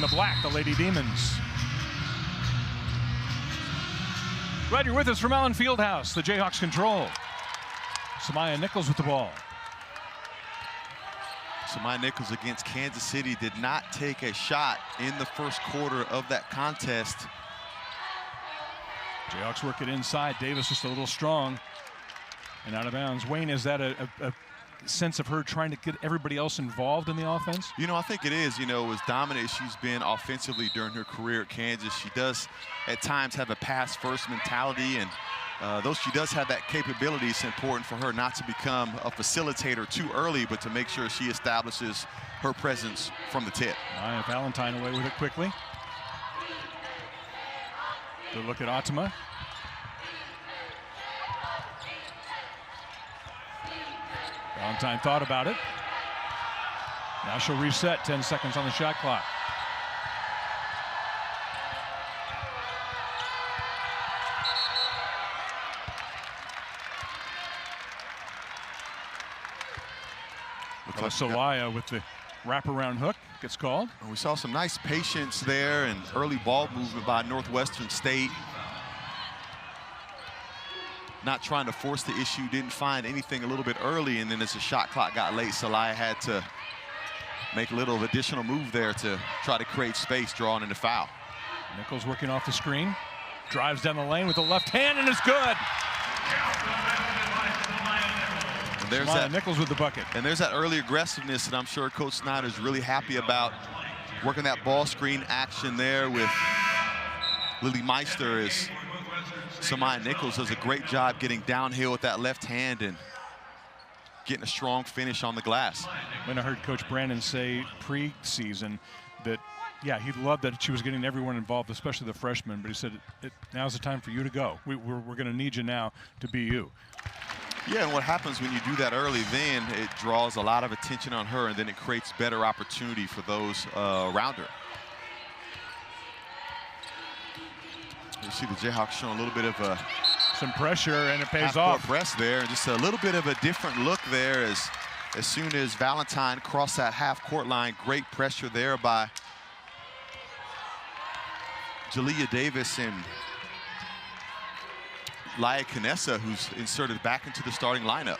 the black, the Lady Demons. Glad you're with us from Allen Fieldhouse. The Jayhawks control. Samaya Nichols with the ball. Samaya Nichols against Kansas City did not take a shot in the first quarter of that contest. Jayhawks work it inside. Davis just a little strong and out of bounds. Wayne, is that a sense of her trying to get everybody else involved in the offense? You know, I think it is. You know, as dominant as she's been offensively during her career at Kansas, she does at times have a pass-first mentality, and though she does have that capability, it's important for her not to become a facilitator too early, but to make sure she establishes her presence from the tip. Maya Valentine away with it quickly. Good look at Atema. Valentine thought about it. Now she'll reset, 10 seconds on the shot clock. Solaya with the wraparound hook gets called. We saw some nice patience there and early ball movement by Northwestern State. Not trying to force the issue, didn't find anything a little bit early, and then as the shot clock got late, Solaya had to make a little additional move there to try to create space, drawing in the foul. Nichols working off the screen, drives down the lane with the left hand, and it's good. And there's that Nichols with the bucket. And there's that early aggressiveness that I'm sure Coach Snyder's really happy about, working that ball screen action there with Lily Meister. As Samaya Nichols does a great job getting downhill with that left hand and getting a strong finish on the glass. When I heard Coach Brandon say pre-season that, yeah, he loved that she was getting everyone involved, especially the freshmen, but he said, now's the time for you to go. We're going to need you now to be you. Yeah, and what happens when you do that early, then it draws a lot of attention on her, and then it creates better opportunity for those around her. You see the Jayhawks showing a little bit of some pressure, and it pays off. off. Press there, and just a little bit of a different look there as soon as Valentine crossed that half-court line. Great pressure there by Jalea Davis and Laia Canessa, who's inserted back into the starting lineup.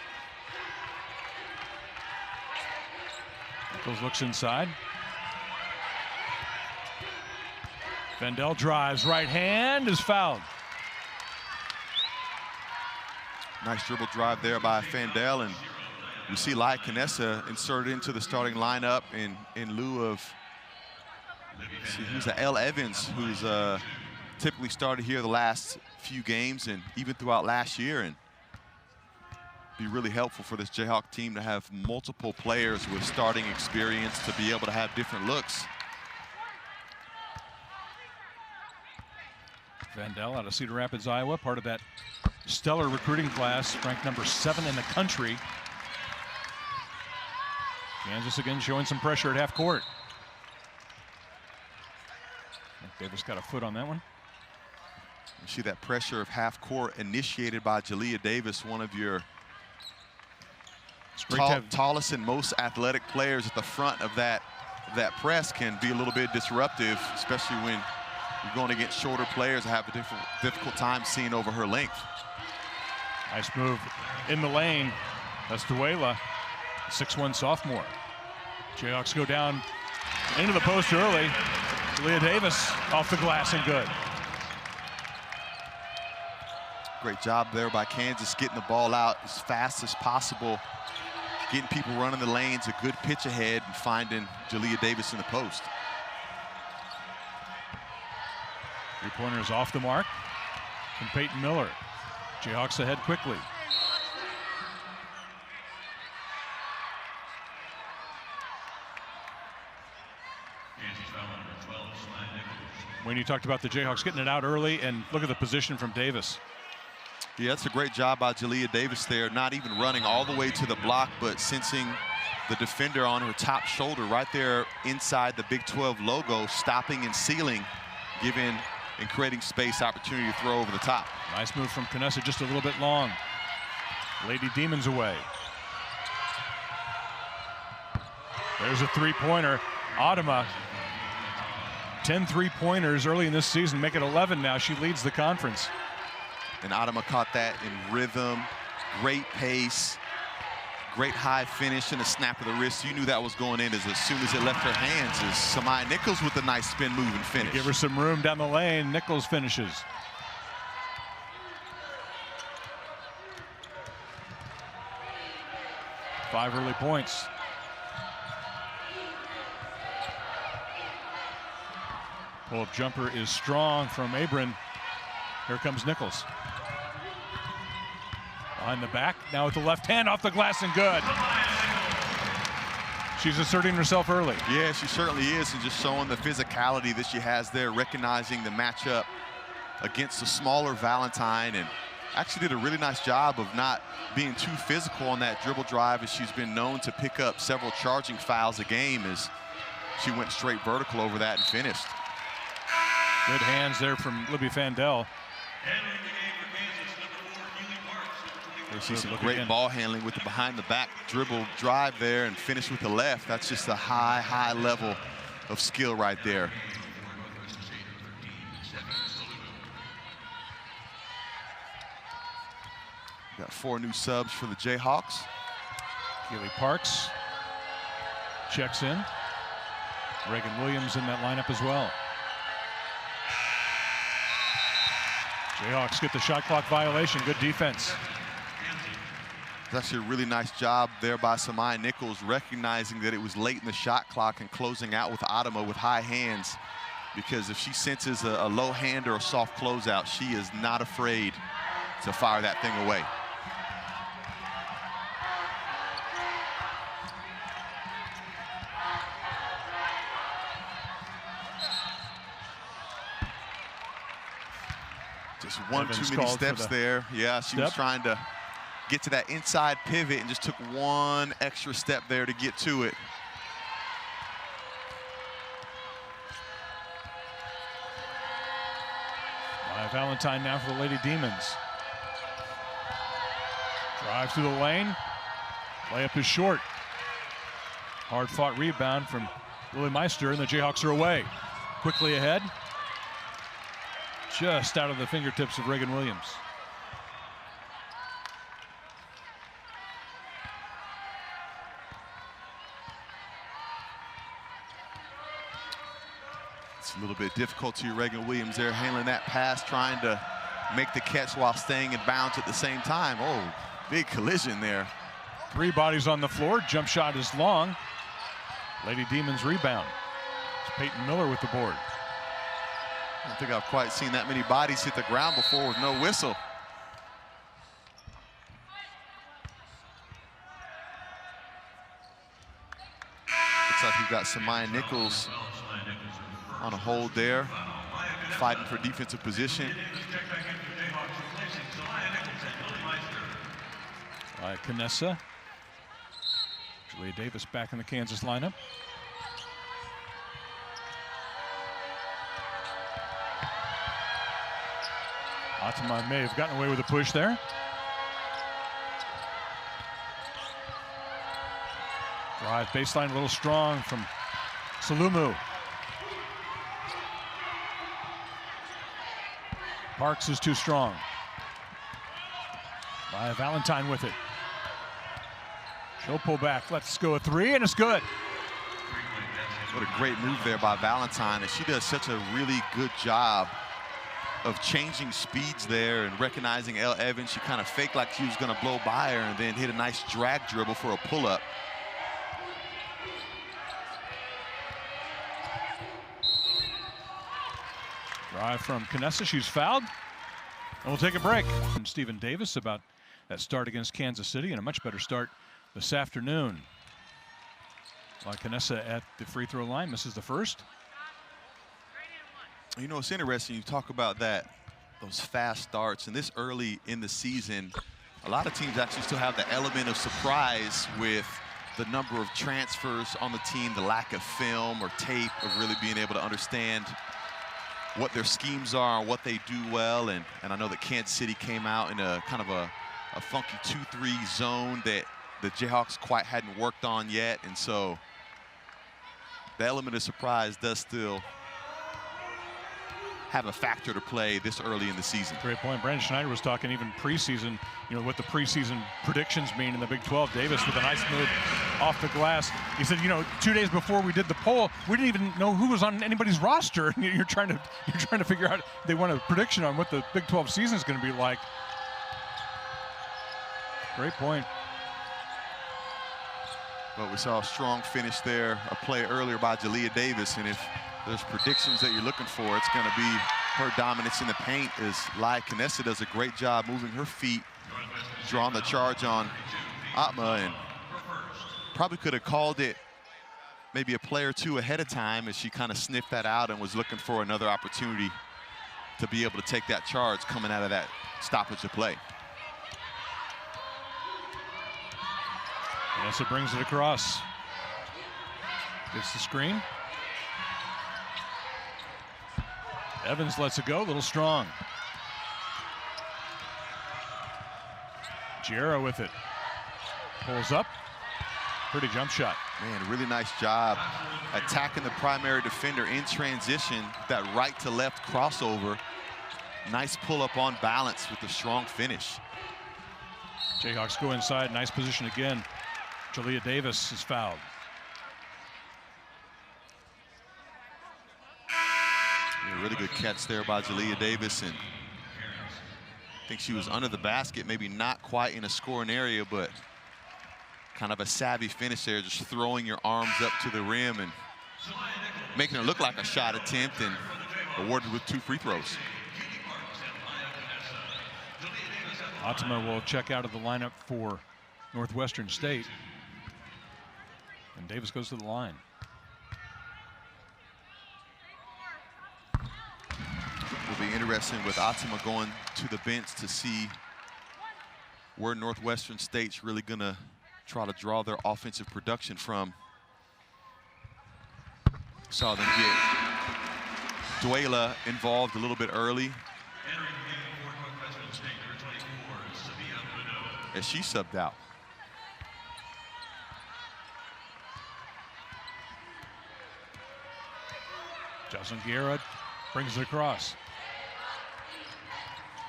Nichols looks inside. Vandell drives, right hand is fouled. Nice dribble drive there by Vandell, and we see Laia Canessa inserted into the starting lineup in lieu of, see, who's Elle Evans, who's typically started here the last few games and even throughout last year, and be really helpful for this Jayhawk team to have multiple players with starting experience to be able to have different looks. Vandell out of Cedar Rapids, Iowa, part of that stellar recruiting class, ranked number 7 in the country. Kansas again showing some pressure at half court. Davis got a foot on that one. You see that pressure of half court initiated by Jalea Davis, one of your tallest and most athletic players at the front of that press, can be a little bit disruptive, especially when you're going against shorter players that have a difficult time seeing over her length. Nice move in the lane. That's Duela, 6'1" sophomore. Jayhawks go down into the post early. Jalea Davis off the glass and good. Great job there by Kansas, getting the ball out as fast as possible, getting people running the lanes, a good pitch ahead, and finding Jalea Davis in the post. Three-pointers off the mark from Peyton Miller. Jayhawks ahead quickly. When you talked about the Jayhawks getting it out early, and look at the position from Davis. Yeah, that's a great job by Jalea Davis there, not even running all the way to the block, but sensing the defender on her top shoulder right there inside the Big 12 logo, stopping and sealing, giving and creating space, opportunity to throw over the top. Nice move from Canessa, just a little bit long. Lady Demons away. There's a three-pointer. Atema 10 3-pointers early in this season, make it 11 now. She leads the conference. And Adama caught that in rhythm, great pace, great high finish and a snap of the wrist. You knew that was going in as soon as it left her hands. As Samaya Nichols with a nice spin move and finish. Give her some room down the lane. Nichols finishes. Five early points. Pull-up jumper is strong from Abram. Here comes Nichols. Behind the back, now with the left hand off the glass and good. She's asserting herself early. Yeah, she certainly is, and just showing the physicality that she has there, recognizing the matchup against a smaller Valentine, and actually did a really nice job of not being too physical on that dribble drive, as she's been known to pick up several charging fouls a game, as she went straight vertical over that and finished. Good hands there from Libby Fandel. You see some great ball handling with the behind the back dribble drive there and finish with the left. That's just a high, high level of skill right there. Got 4 new subs for the Jayhawks. Keely Parks checks in. Reagan Williams in that lineup as well. Jayhawks get the shot clock violation. Good defense. It's actually a really nice job there by Samaya Nichols, recognizing that it was late in the shot clock and closing out with Adama with high hands, because if she senses a low hand or a soft closeout, she is not afraid to fire that thing away. Just one too many steps there. Yeah, she was trying to get to that inside pivot and just took one extra step there to get to it. Valentine now for the Lady Demons. Drive through the lane. Layup is short. Hard-fought rebound from Lily Meister, and the Jayhawks are away. Quickly ahead. Just out of the fingertips of Reagan Williams. It's a little bit difficult to Reagan Williams there, handling that pass, trying to make the catch while staying in bounds at the same time. Oh, big collision there. 3 bodies on the floor. Jump shot is long. Lady Demons rebound. It's Peyton Miller with the board. I don't think I've quite seen that many bodies hit the ground before with no whistle. Looks like we've got Samaya Nichols on a hold there, fighting for defensive position. Canessa. Julia Davis back in the Kansas lineup. Atama may have gotten away with a push there. Drive baseline a little strong from Salumu. Parks is too strong. Valentine with it. She'll pull back. Let's go a 3, and it's good. What a great move there by Valentine, and she does such a really good job of changing speeds there and recognizing Elle Evans. She kind of faked like she was going to blow by her and then hit a nice drag dribble for a pull-up. Drive from Canessa. She's fouled. And we'll take a break. From Stephen Davis about that start against Kansas City and a much better start this afternoon. Canessa at the free throw line misses the first. You know, it's interesting you talk about that, those fast starts, and this early in the season, a lot of teams actually still have the element of surprise with the number of transfers on the team, the lack of film or tape of really being able to understand what their schemes are and what they do well. And I know that Kansas City came out in a kind of a funky 2-3 zone that the Jayhawks quite hadn't worked on yet. And so the element of surprise does still have a factor to play this early in the season. Great point. Brandon Schneider was talking even preseason, what the preseason predictions mean in the Big 12. Davis with a nice move off the glass. He said, 2 days before we did the poll, we didn't even know who was on anybody's roster. You're trying to figure out, they want a prediction on what the Big 12 season is going to be like. Great point. But we saw a strong finish there, a play earlier by Jalea Davis, and if there's predictions that you're looking for, it's going to be her dominance in the paint as Lai Knessa does a great job moving her feet, drawing the charge on Atma, and probably could have called it maybe a play or two ahead of time as she kind of sniffed that out and was looking for another opportunity to be able to take that charge coming out of that stoppage of play. Knessa brings it across. Gets the screen. Evans lets it go, a little strong. Giera with it. Pulls up. Pretty jump shot. Man, really nice job attacking the primary defender in transition. That right to left crossover. Nice pull up on balance with a strong finish. Jayhawks go inside, nice position again. Jalea Davis is fouled. Yeah, really good catch there by Jalea Davis, and I think she was under the basket, maybe not quite in a scoring area, but kind of a savvy finish there, just throwing your arms up to the rim and making it look like a shot attempt, and awarded with 2 free throws. Atma will check out of the lineup for Northwestern State. And Davis goes to the line. It'll be interesting with Atma going to the bench to see where Northwestern State's really gonna try to draw their offensive production from. Saw them get Duela involved a little bit early as she subbed out. Jocelyn Giera brings it across.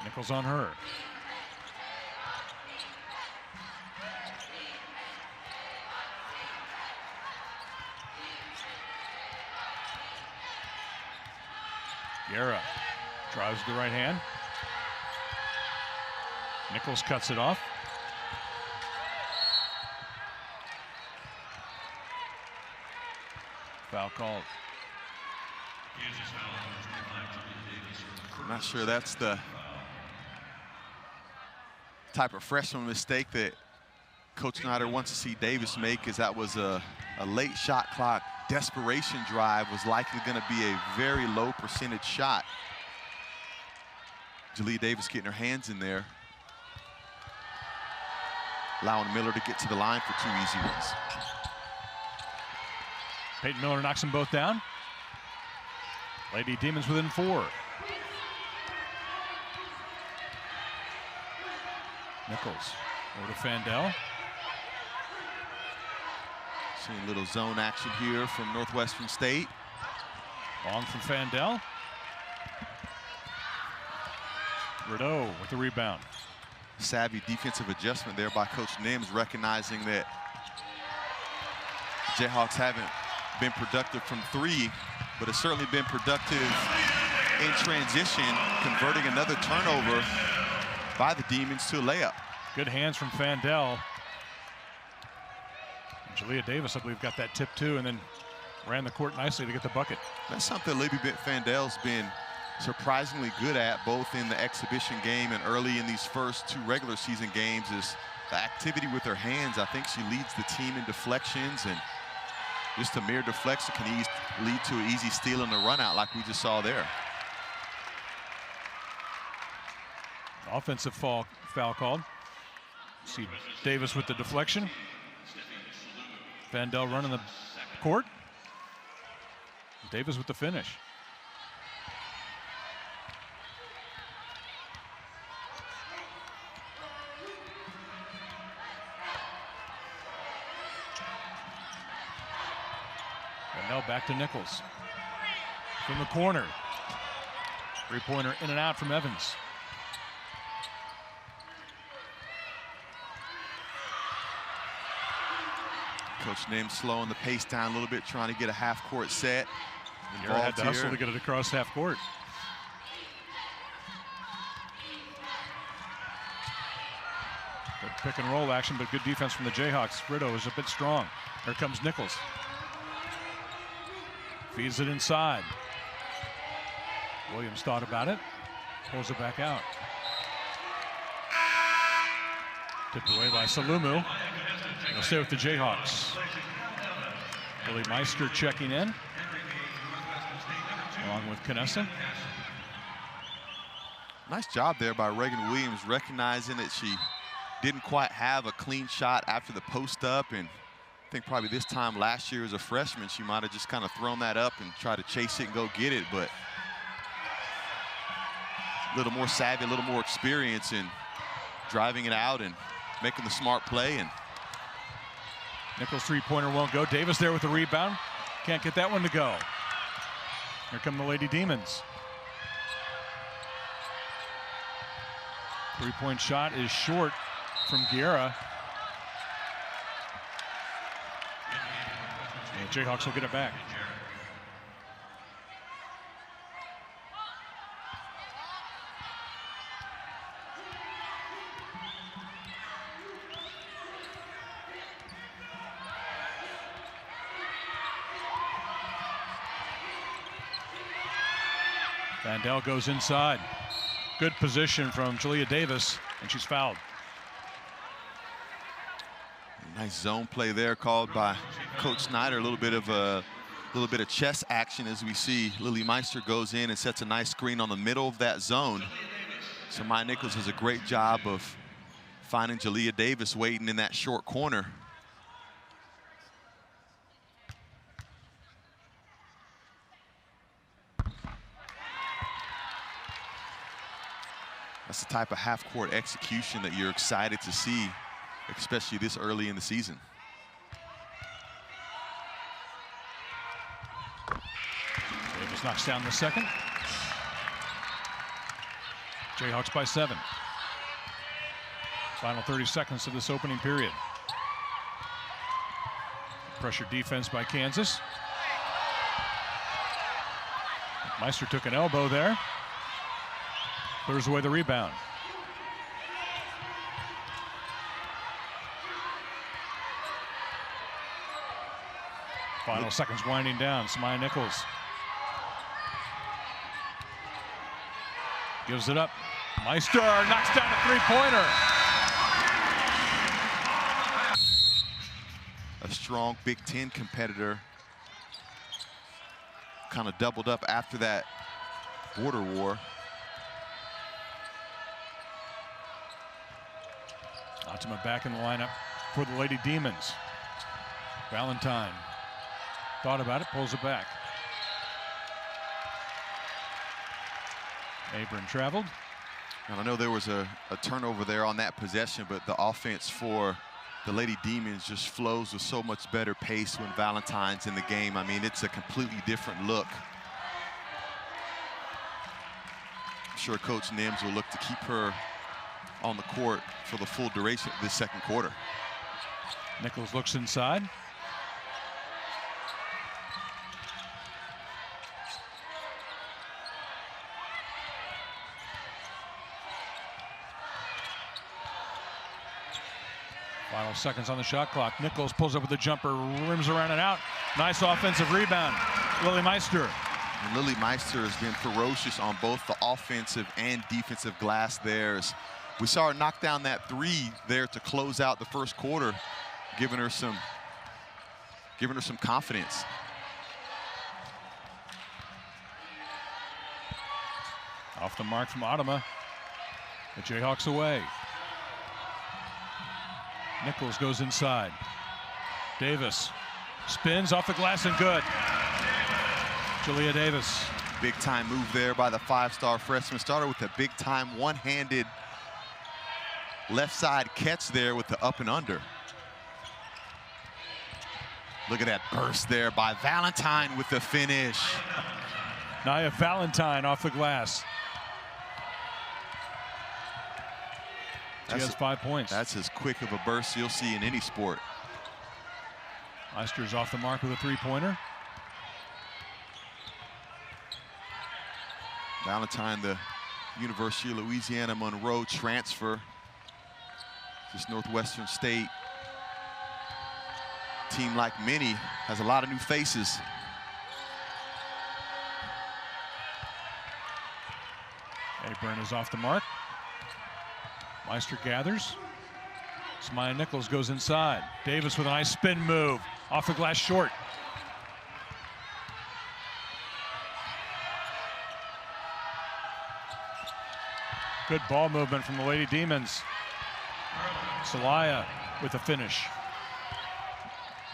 Nichols on her. Giera drives to the right hand. Nichols cuts it off. Foul called. I'm not sure that's the type of freshman mistake that Coach Snyder wants to see Davis make, as that was a late shot clock desperation drive, was likely going to be a very low percentage shot. Jalea Davis getting her hands in there, allowing Miller to get to the line for 2 easy ones. Peyton Miller knocks them both down. Lady Demons within 4. Nichols over to Fandel. Seeing a little zone action here from Northwestern State. Long from Fandel. Rideau with the rebound. Savvy defensive adjustment there by Coach Nims, recognizing that Jayhawks haven't been productive from 3, but it's certainly been productive in transition, converting another turnover by the Demons to a layup. Good hands from Fandel. And Jalea Davis, I believe, got that tip too, and then ran the court nicely to get the bucket. That's something Libby Fandel's been surprisingly good at, both in the exhibition game and early in these first 2 regular season games, is the activity with her hands. I think she leads the team in deflections, and just a mere deflection can lead to an easy steal and a run out like we just saw there. Offensive foul called. See Davis with the deflection. Fandel running the court. Davis with the finish. Fandel back to Nichols. From the corner. Three-pointer in and out from Evans. Coach Nim slowing the pace down a little bit, trying to get a half-court set. Guerra had to hustle to get it across half court. Good pick and roll action, but good defense from the Jayhawks. Brito is a bit strong. Here comes Nichols. Feeds it inside. Williams thought about it. Pulls it back out. Tipped away by Salumu. They'll stay with the Jayhawks. Billy Meister checking in, along with Canessa. Nice job there by Reagan Williams, recognizing that she didn't quite have a clean shot after the post up. And I think probably this time last year as a freshman, she might have just kind of thrown that up and tried to chase it and go get it. But a little more savvy, a little more experience in driving it out and making the smart play. And Nichols' three-pointer won't go. Davis there with the rebound. Can't get that one to go. Here come the Lady Demons. Three-point shot is short from Guerra. And the Jayhawks will get it back. Vandell goes inside. Good position from Jalea Davis, and she's fouled. Nice zone play there called by Coach Snyder. A little bit of chess action as we see Lily Meister goes in and sets a nice screen on the middle of that zone. So Maya Nichols does a great job of finding Jalea Davis waiting in that short corner. That's the type of half-court execution that you're excited to see, especially this early in the season. Davis knocks down the second. Jayhawks by 7. Final 30 seconds of this opening period. Pressure defense by Kansas. Meister took an elbow there. Clears away the rebound. Final seconds winding down. Samaya Nichols gives it up. Meister knocks down a three-pointer. A strong Big Ten competitor. Kind of doubled up after that border war. Ultima back in the lineup for the Lady Demons. Valentine thought about it, pulls it back. Abram traveled. And I know there was a turnover there on that possession, but the offense for the Lady Demons just flows with so much better pace when Valentine's in the game. I mean, it's a completely different look. I'm sure Coach Nims will look to keep her on the court for the full duration of this second quarter. Nichols looks inside. Final seconds on the shot clock. Nichols pulls up with the jumper, rims around and out. Nice offensive rebound. Lily Meister. And Lily Meister has been ferocious on both the offensive and defensive glass there. We saw her knock down that three there to close out the first quarter, giving her some confidence. Off the mark from Ultima. The Jayhawks away. Nichols goes inside. Davis spins off the glass and good. Jalea Davis. Big time move there by the five-star freshman. Started with a big time one-handed left side catch there with the up and under. Look at that burst there by Valentine with the finish. Nia Valentine off the glass. She has 5 points. That's as quick of a burst you'll see in any sport. Meister's off the mark with a three-pointer. Valentine, the University of Louisiana Monroe transfer. This Northwestern State team, like many, has a lot of new faces. Aburn is off the mark. Meister gathers. Samaya Nichols goes inside. Davis with a nice spin move. Off the glass short. Good ball movement from the Lady Demons. Celaya with the finish.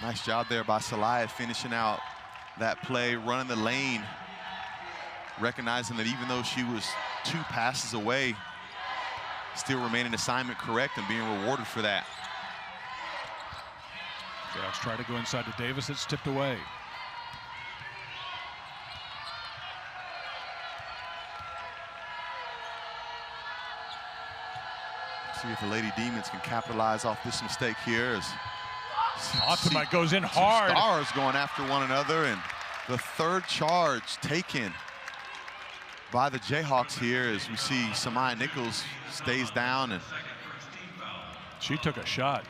Nice job there by Celaya, finishing out that play, running the lane, recognizing that even though she was 2 passes away, still remaining assignment correct and being rewarded for that. Jayhawks try to go inside to Davis. It's tipped away. See if the Lady Demons can capitalize off this mistake here. As Otzema goes in hard. Stars going after one another, and the 3rd charge taken by the Jayhawks here as we see Samaya Nichols stays down, and she took a shot.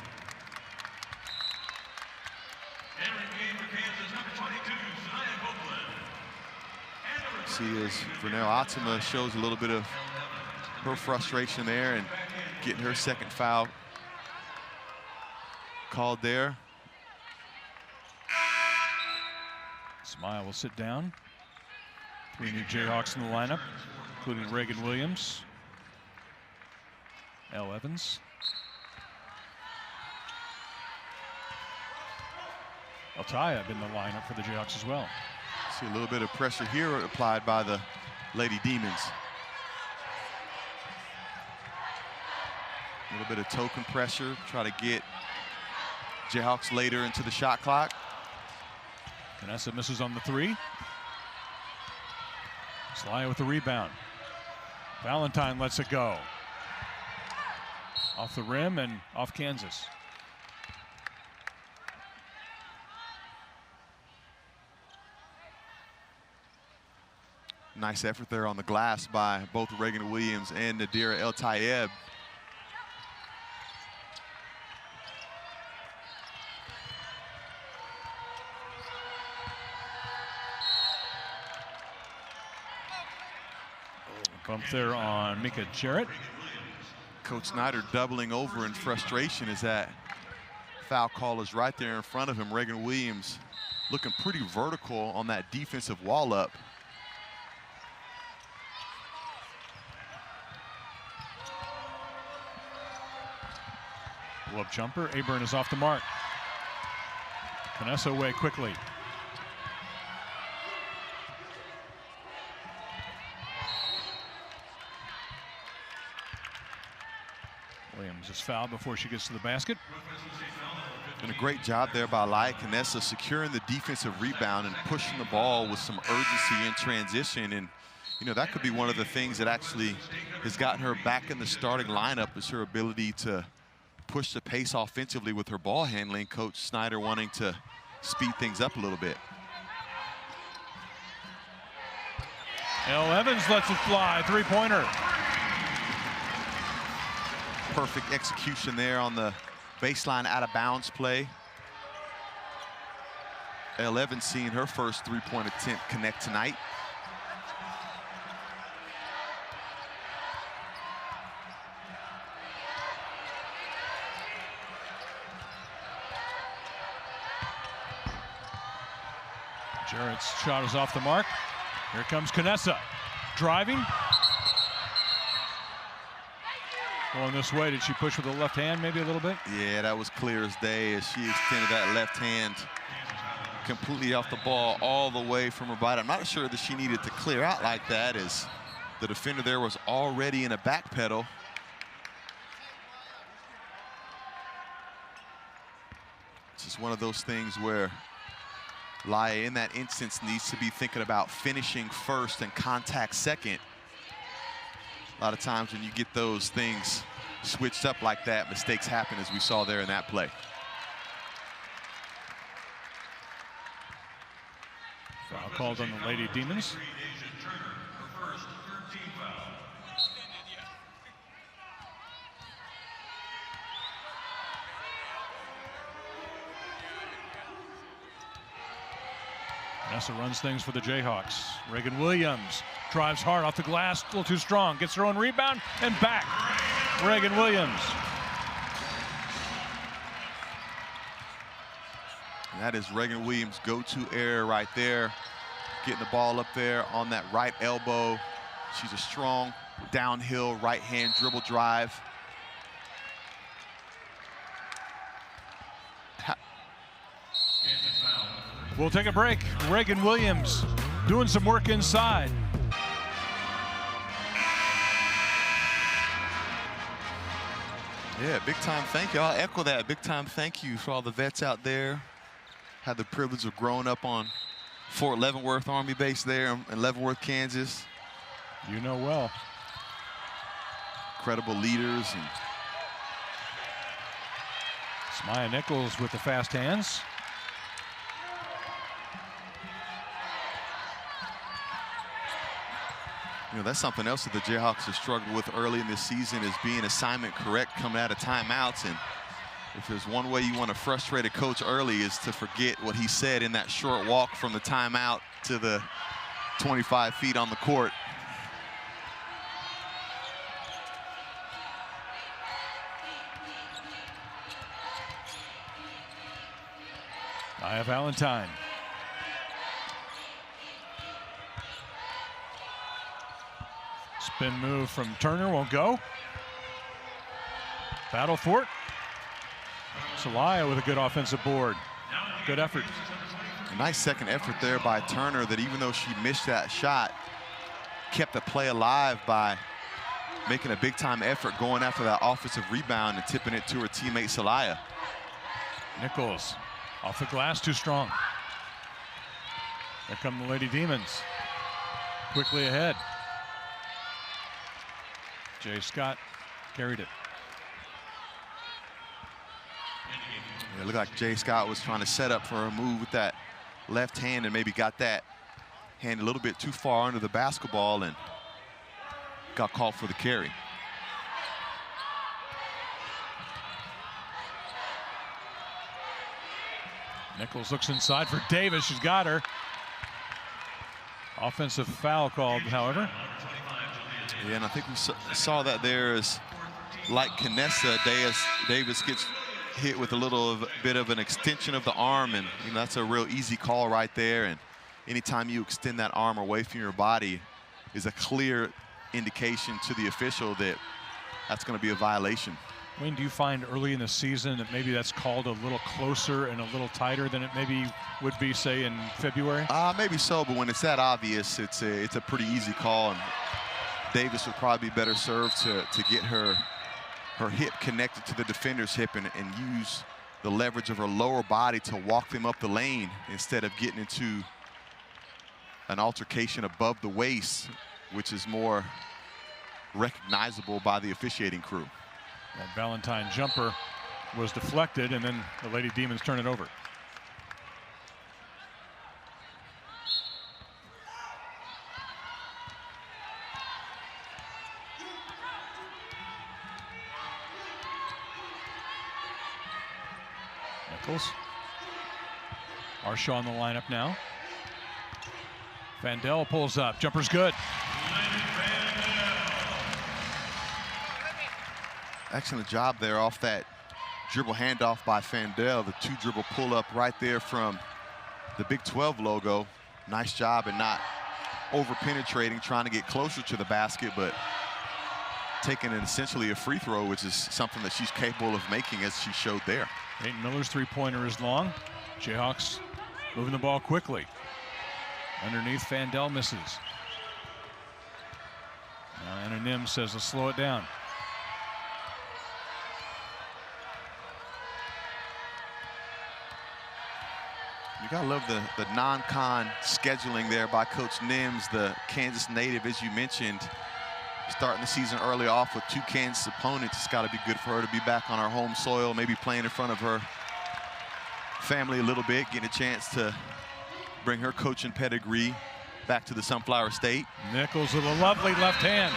See as Vernell Otzema shows a little bit of her frustration there and getting her 2nd foul called there. Smile will sit down. 3 new Jayhawks in the lineup, including Reagan Williams, Elle Evans, Altayeb in the lineup for the Jayhawks as well. See a little bit of pressure here applied by the Lady Demons. A little bit of token pressure, try to get Jayhawks later into the shot clock. Vanessa misses on the 3. Celaya with the rebound. Valentine lets it go. Off the rim and off Kansas. Nice effort there on the glass by both Reagan Williams and Nadira El-Tayeb. Bump there on Mika Jarrett. Coach Snyder doubling over in frustration as that foul call is right there in front of him. Reagan Williams looking pretty vertical on that defensive wall up. Pull-up jumper. Aburn is off the mark. Vanessa away quickly. Williams is fouled before she gets to the basket. And a great job there by Laia Canessa, securing the defensive rebound and pushing the ball with some urgency in transition. And, you know, that could be one of the things that actually has gotten her back in the starting lineup, is her ability to push the pace offensively with her ball handling. Coach Snyder wanting to speed things up a little bit. Elle Evans lets it fly, 3-pointer. Perfect execution there on the baseline out of bounds play. Elle Evans seeing her first 3-point attempt connect tonight. Jarrett's shot is off the mark. Here comes Canessa, driving. Going this way, did she push with the left hand maybe a little bit? Yeah, that was clear as day as she extended that left hand completely off the ball all the way from her body. I'm not sure that she needed to clear out like that, as the defender there was already in a back pedal. It's just one of those things where Laia, in that instance, needs to be thinking about finishing first and contact second. A lot of times when you get those things switched up like that, mistakes happen, as we saw there in that play. Foul called on the Lady Demons. Vanessa runs things for the Jayhawks. Reagan Williams drives hard off the glass, a little too strong. Gets her own rebound and back. Reagan Williams. And that is Reagan Williams' go-to error right there. Getting the ball up there on that right elbow. She's a strong downhill right-hand dribble drive. We'll take a break. Reagan Williams doing some work inside. Yeah, big time thank you. I'll echo that. Big time thank you for all the vets out there. Had the privilege of growing up on Fort Leavenworth Army Base there in Leavenworth, Kansas. You know well. Incredible leaders. And Smaya Nichols with the fast hands. you know, that's something else that the Jayhawks have struggled with early in this season, is being assignment correct coming out of timeouts. And if there's one way you want to frustrate a coach early, is to forget what he said in that short walk from the timeout to the 25 feet on the court. Nia Valentine. Spin move from Turner, won't go. Battle for it. Celaya with a good offensive board. Good effort. A nice second effort there by Turner, that even though she missed that shot, kept the play alive by making a big time effort going after that offensive rebound and tipping it to her teammate Celaya. Nichols off the glass, too strong. There come the Lady Demons. Quickly ahead. Jay Scott carried it. It looked like Jay Scott was trying to set up for a move with that left hand and maybe got that hand a little bit too far under the basketball and got called for the carry. Nichols looks inside for Davis. She's got her. Offensive foul called, however. Yeah, and I think we saw that there is, like Canessa, Davis gets hit with a little bit of an extension of the arm, and you know, that's a real easy call right there. And anytime you extend that arm away from your body is a clear indication to the official that that's going to be a violation. Wayne, do you find early in the season that maybe that's called a little closer and a little tighter than it maybe would be, say, in February? Maybe so, but when it's that obvious, it's a pretty easy call. And Davis would probably be better served to get her hip connected to the defender's hip and use the leverage of her lower body to walk them up the lane instead of getting into an altercation above the waist, which is more recognizable by the officiating crew. That Valentine jumper was deflected, and then the Lady Demons turn it over. Nichols. Arshaw in the lineup now. Vandell pulls up. Jumper's good. Excellent job there off that dribble handoff by Vandell. The two dribble pull up right there from the Big 12 logo. Nice job and not over penetrating, trying to get closer to the basket, but taking it essentially a free throw, which is something that she's capable of making, as she showed there. Peyton Miller's three-pointer is long. Jayhawks moving the ball quickly. Underneath, Vandell misses. Now Anna Nim says, let's slow it down. You gotta love the non-con scheduling there by Coach Nims, the Kansas native, as you mentioned. starting the season early off with 2 Kansas opponents. It's got to be good for her to be back on her home soil, maybe playing in front of her family a little bit, getting a chance to bring her coaching pedigree back to the Sunflower State. Nichols with a lovely left hand.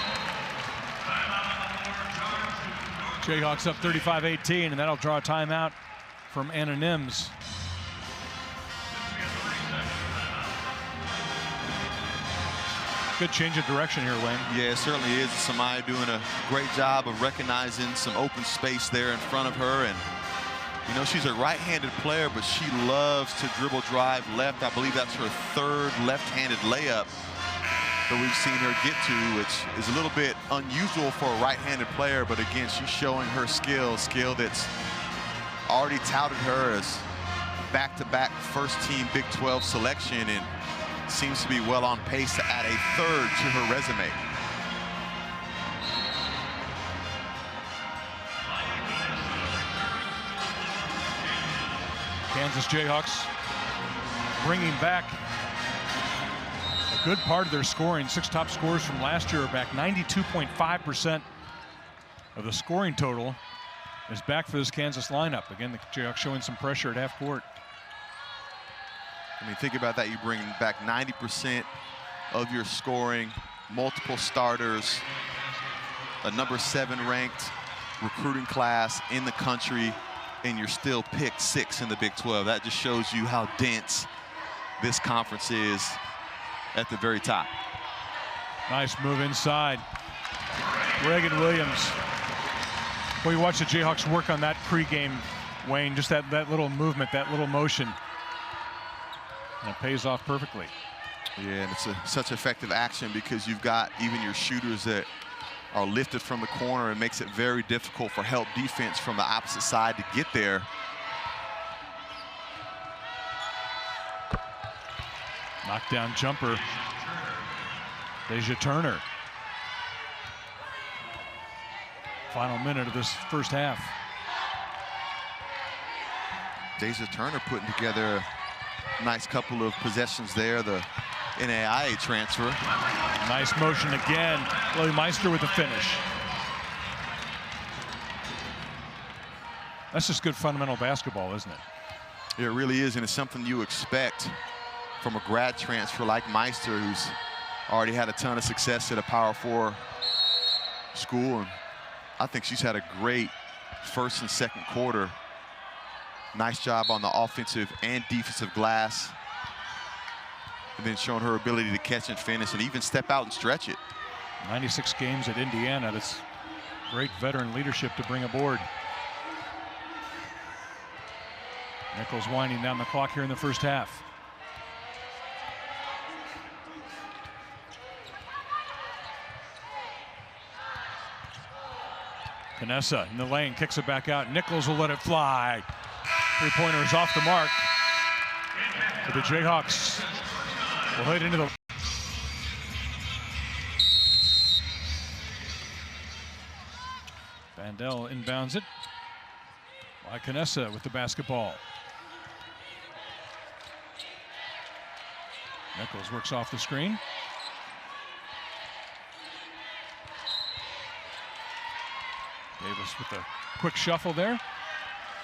Jayhawks up 35-18, and that'll draw a timeout from Anna Nims. Good change of direction here, Wayne. Yeah, it certainly is. Samaya doing a great job of recognizing some open space there in front of her. And, you know, she's a right-handed player, but she loves to dribble drive left. I believe that's her 3rd left-handed layup that we've seen her get to, which is a little bit unusual for a right-handed player. But again, she's showing her skill that's already touted her as back-to-back first-team Big 12 selection, and seems to be well on pace to add a 3rd to her resume. Kansas Jayhawks bringing back a good part of their scoring. 6 top scorers from last year are back. 92.5% of the scoring total is back for this Kansas lineup. Again, the Jayhawks showing some pressure at half court. I mean, think about that. You bring back 90% of your scoring, multiple starters, a number 7 ranked recruiting class in the country, and you're still picked 6 in the Big 12. That just shows you how dense this conference is at the very top. Nice move inside. Reagan Williams. Well, you watch the Jayhawks work on that pregame, Wayne, just that little movement, that little motion. And it pays off perfectly. Yeah, and it's such effective action because you've got even your shooters that are lifted from the corner. It makes it very difficult for help defense from the opposite side to get there. Knockdown jumper. Deja Turner. Final minute of this first half. Deja Turner putting together a nice couple of possessions there. The NAIA transfer. Nice motion again. Lily Meister with the finish. That's just good fundamental basketball, isn't it? It really is, and it's something you expect from a grad transfer like Meister, who's already had a ton of success at a Power 4 school. And I think she's had a great first and second quarter. Nice job on the offensive and defensive glass. And then showing her ability to catch and finish and even step out and stretch it. 96 games at Indiana. That's great veteran leadership to bring aboard. Nichols winding down the clock here in the first half. Canessa in the lane, kicks it back out. Nichols will let it fly. 3-pointer is off the mark. But the Jayhawks will head into the... Vandell inbounds it. By Canessa with the basketball. Nichols works off the screen. Davis with the quick shuffle there.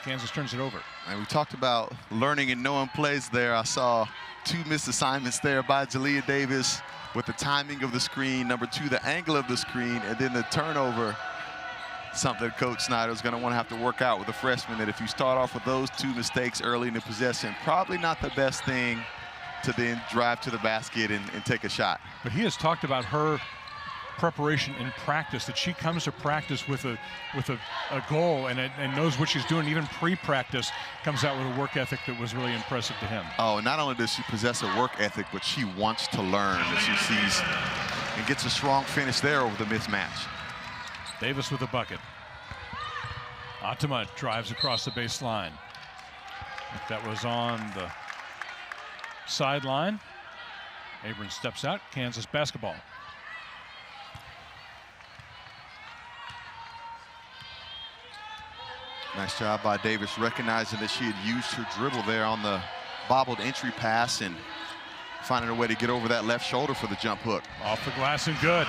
Kansas turns it over. And we talked about learning and knowing plays there. I saw 2 missed assignments there by Jalea Davis with the timing of the screen. Number 2, the angle of the screen, and then the turnover. Something Coach Snyder's going to want to have to work out with a freshman, that if you start off with those 2 mistakes early in the possession, probably not the best thing to then drive to the basket and take a shot. But he has talked about her preparation in practice, that she comes to practice with a goal and knows what she's doing. Even pre-practice comes out with a work ethic that was really impressive to him. Oh, not only does she possess a work ethic, but she wants to learn, as she sees and gets a strong finish there over the mismatch. Davis with a bucket. Atama drives across the baseline. That was on the sideline. Abrams steps out. Kansas basketball. Nice job by Davis, recognizing that she had used her dribble there on the bobbled entry pass and finding a way to get over that left shoulder for the jump hook. Off the glass and good.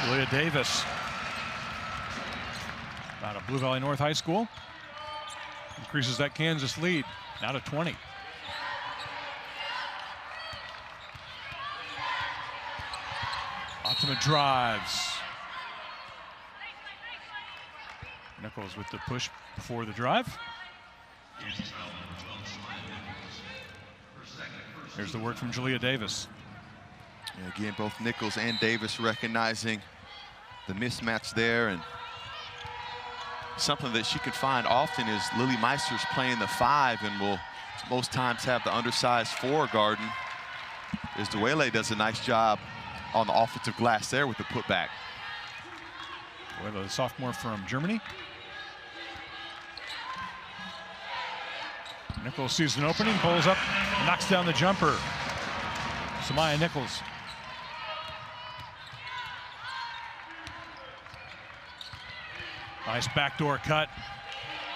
Julia Davis out of Blue Valley North High School. Increases that Kansas lead now to 20. Optima drives. Nichols with the push before the drive. Here's the work from Julia Davis. Yeah, again, both Nichols and Davis recognizing the mismatch there, and something that she can find often is Lily Meister's playing the 5 and will most times have the undersized 4 guarding. As Duele does a nice job on the offensive glass there with the putback. Duele, the sophomore from Germany. Nichols sees an opening, pulls up, knocks down the jumper. Samaya Nichols. Nice backdoor cut.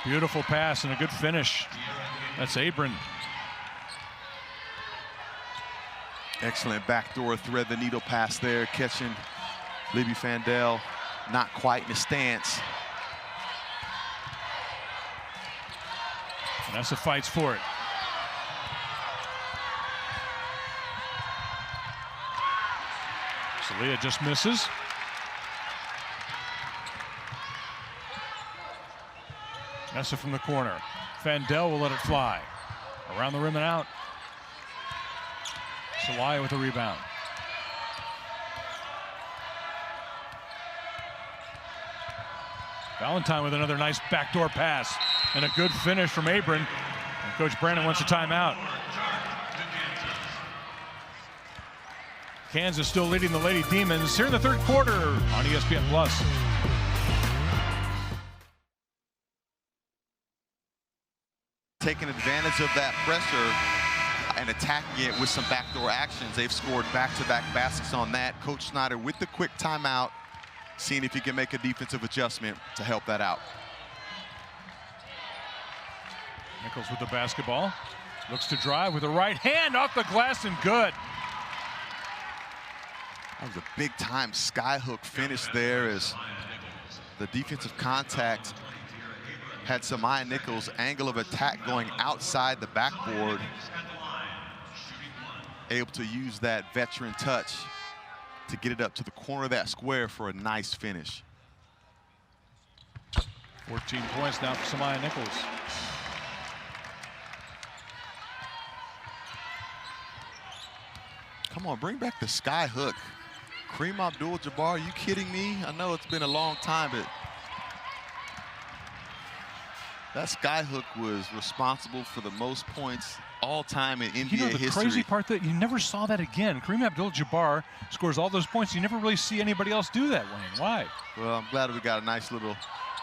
Beautiful pass and a good finish. That's Abram. Excellent backdoor thread the needle pass there, catching Libby Fandel not quite in the stance. Vanessa fights for it. Celia just misses. Vanessa from the corner. Fandel will let it fly. Around the rim and out. Celaya with a rebound. Valentine with another nice backdoor pass. And a good finish from Abram. And Coach Brandon wants a timeout. Kansas still leading the Lady Demons here in the third quarter on ESPN+. Taking advantage of that pressure and attacking it with some backdoor actions. They've scored back-to-back baskets on that. Coach Snyder with the quick timeout, seeing if he can make a defensive adjustment to help that out. Nichols with the basketball. Looks to drive with the right hand off the glass and good. That was a big-time skyhook finish there as the defensive contact had Samaya Nichols' angle of attack going outside the backboard. Able to use that veteran touch to get it up to the corner of that square for a nice finish. 14 points now for Samaya Nichols. Come on, bring back the sky hook. Kareem Abdul-Jabbar, are you kidding me? I know it's been a long time, but that sky hook was responsible for the most points all time in NBA history. You know, the crazy part that you never saw that again. Kareem Abdul-Jabbar scores all those points. You never really see anybody else do that, Wayne. Why? Well, I'm glad we got a nice little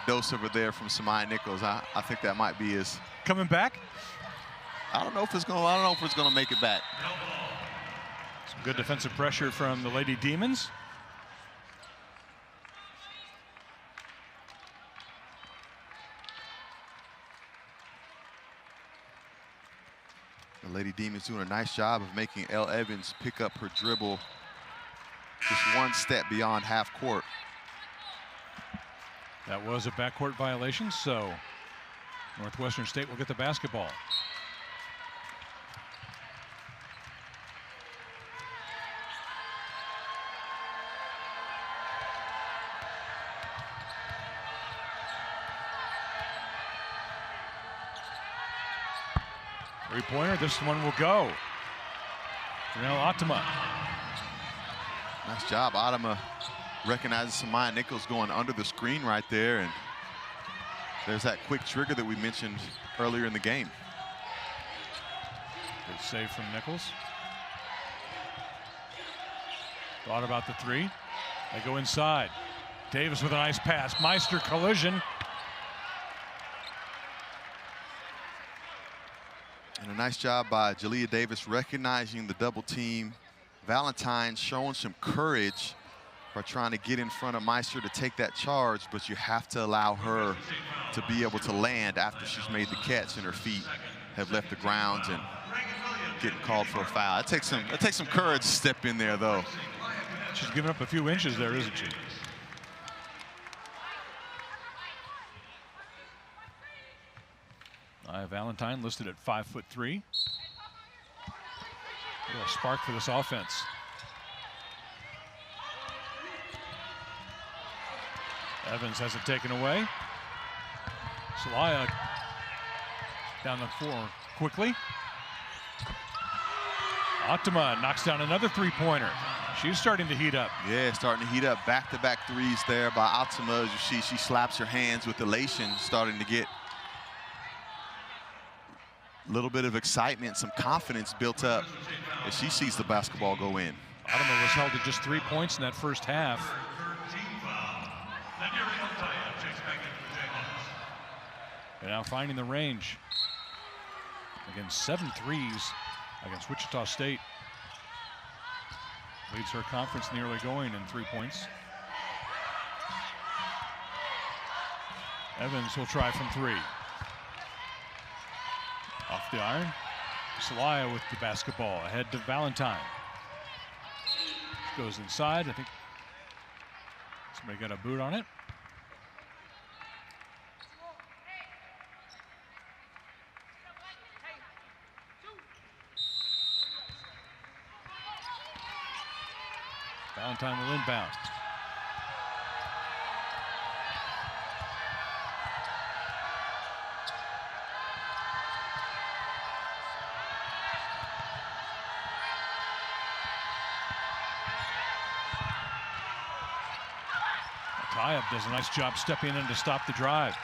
dose over there from Samaya Nichols. I think that might be his coming back. I don't know if it's gonna make it back. Some good defensive pressure from the Lady Demons. The Lady Demons doing a nice job of making Elle Evans pick up her dribble just one step beyond half court. That was a backcourt violation, so Northwestern State will get the basketball. Three-pointer, this one will go. Now Optima. Nice job, Optima recognizes Samaya Nichols going under the screen right there, and there's that quick trigger that we mentioned earlier in the game. Good save from Nichols. Thought about the three. They go inside. Davis with a nice pass. Meister collision. And a nice job by Jalea Davis recognizing the double team. Valentine showing some courage by trying to get in front of Meister to take that charge, but you have to allow her to be able to land after she's made the catch and her feet have left the grounds and getting called for a foul. It takes some courage to step in there, though. She's giving up a few inches there, isn't she? Valentine listed at 5'3". A spark for this offense. Evans has it taken away. Celaya down the floor quickly. Atama knocks down another three-pointer. She's starting to heat up. Yeah, starting to heat up. Back-to-back threes there by Atama. As you see, she slaps her hands with elation, starting to get a little bit of excitement, some confidence built up as she sees the basketball go in. Atama was held to just 3 points in that first half. And now finding the range. Again, 7 threes against Wichita State. Leads her conference in the early going in 3 points. Evans will try from 3. Off the iron. Celaya with the basketball ahead to Valentine. Goes inside. I think somebody got a boot on it. Valentine will inbound. Tie-up does a nice job stepping in to stop the drive.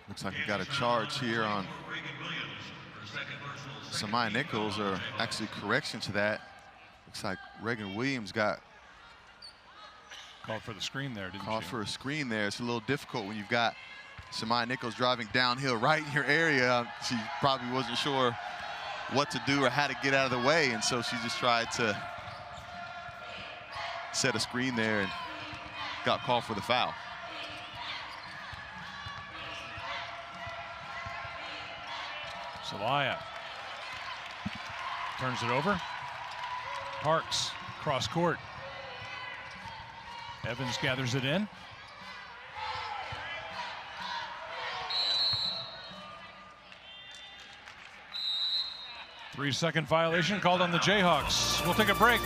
Looks like we got a charge here on Samaya Nichols, or actually correction to that. Looks like Reagan Williams got called for the screen there, didn't she? Called for a screen there. It's a little difficult when you've got Samaya Nichols driving downhill right in your area. She probably wasn't sure what to do or how to get out of the way, and so she just tried to set a screen there and got called for the foul. Celaya turns it over. Parks cross court. Evans gathers it in. Three-second violation called on the Jayhawks. We'll take a break.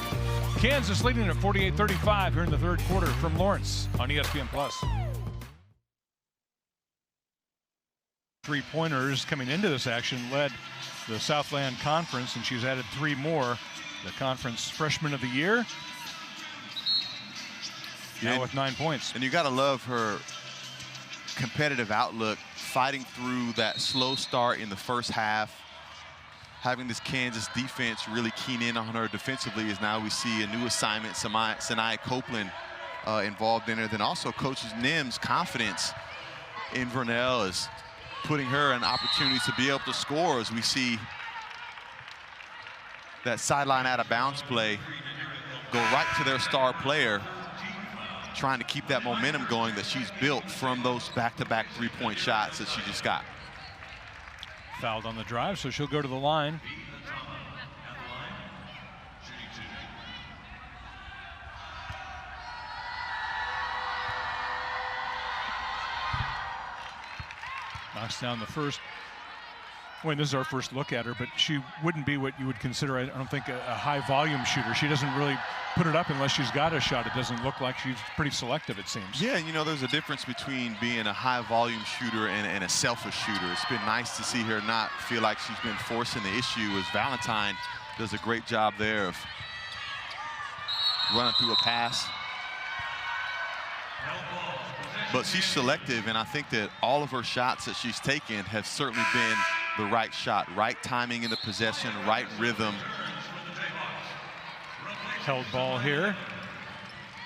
Kansas leading at 48-35 here in the third quarter from Lawrence on ESPN+. Three-pointers coming into this action led the Southland Conference, and she's added 3 more. The conference freshman of the year. Now with 9 points. And you got to love her competitive outlook, fighting through that slow start in the first half. Having this Kansas defense really keen in on her defensively, as now we see a new assignment, Sanaya Copeland involved in her. Then also Coach Nim's confidence in Vernell is putting her an opportunity to be able to score, as we see that sideline out of bounds play go right to their star player, trying to keep that momentum going that she's built from those back-to-back three-point shots that she just got. Fouled on the drive, so she'll go to the line. Knocks down the first. Well, this is our first look at her, but she wouldn't be what you would consider, I don't think, a high volume shooter. She doesn't really put it up unless she's got a shot. It doesn't look like she's pretty selective, it seems. Yeah, you know, there's a difference between being a high volume shooter and a selfish shooter. It's been nice to see her not feel like she's been forcing the issue, as Valentine does a great job there of running through a pass. But she's selective, and I think that all of her shots that she's taken have certainly been the right shot, right timing in the possession, right rhythm. Held ball here.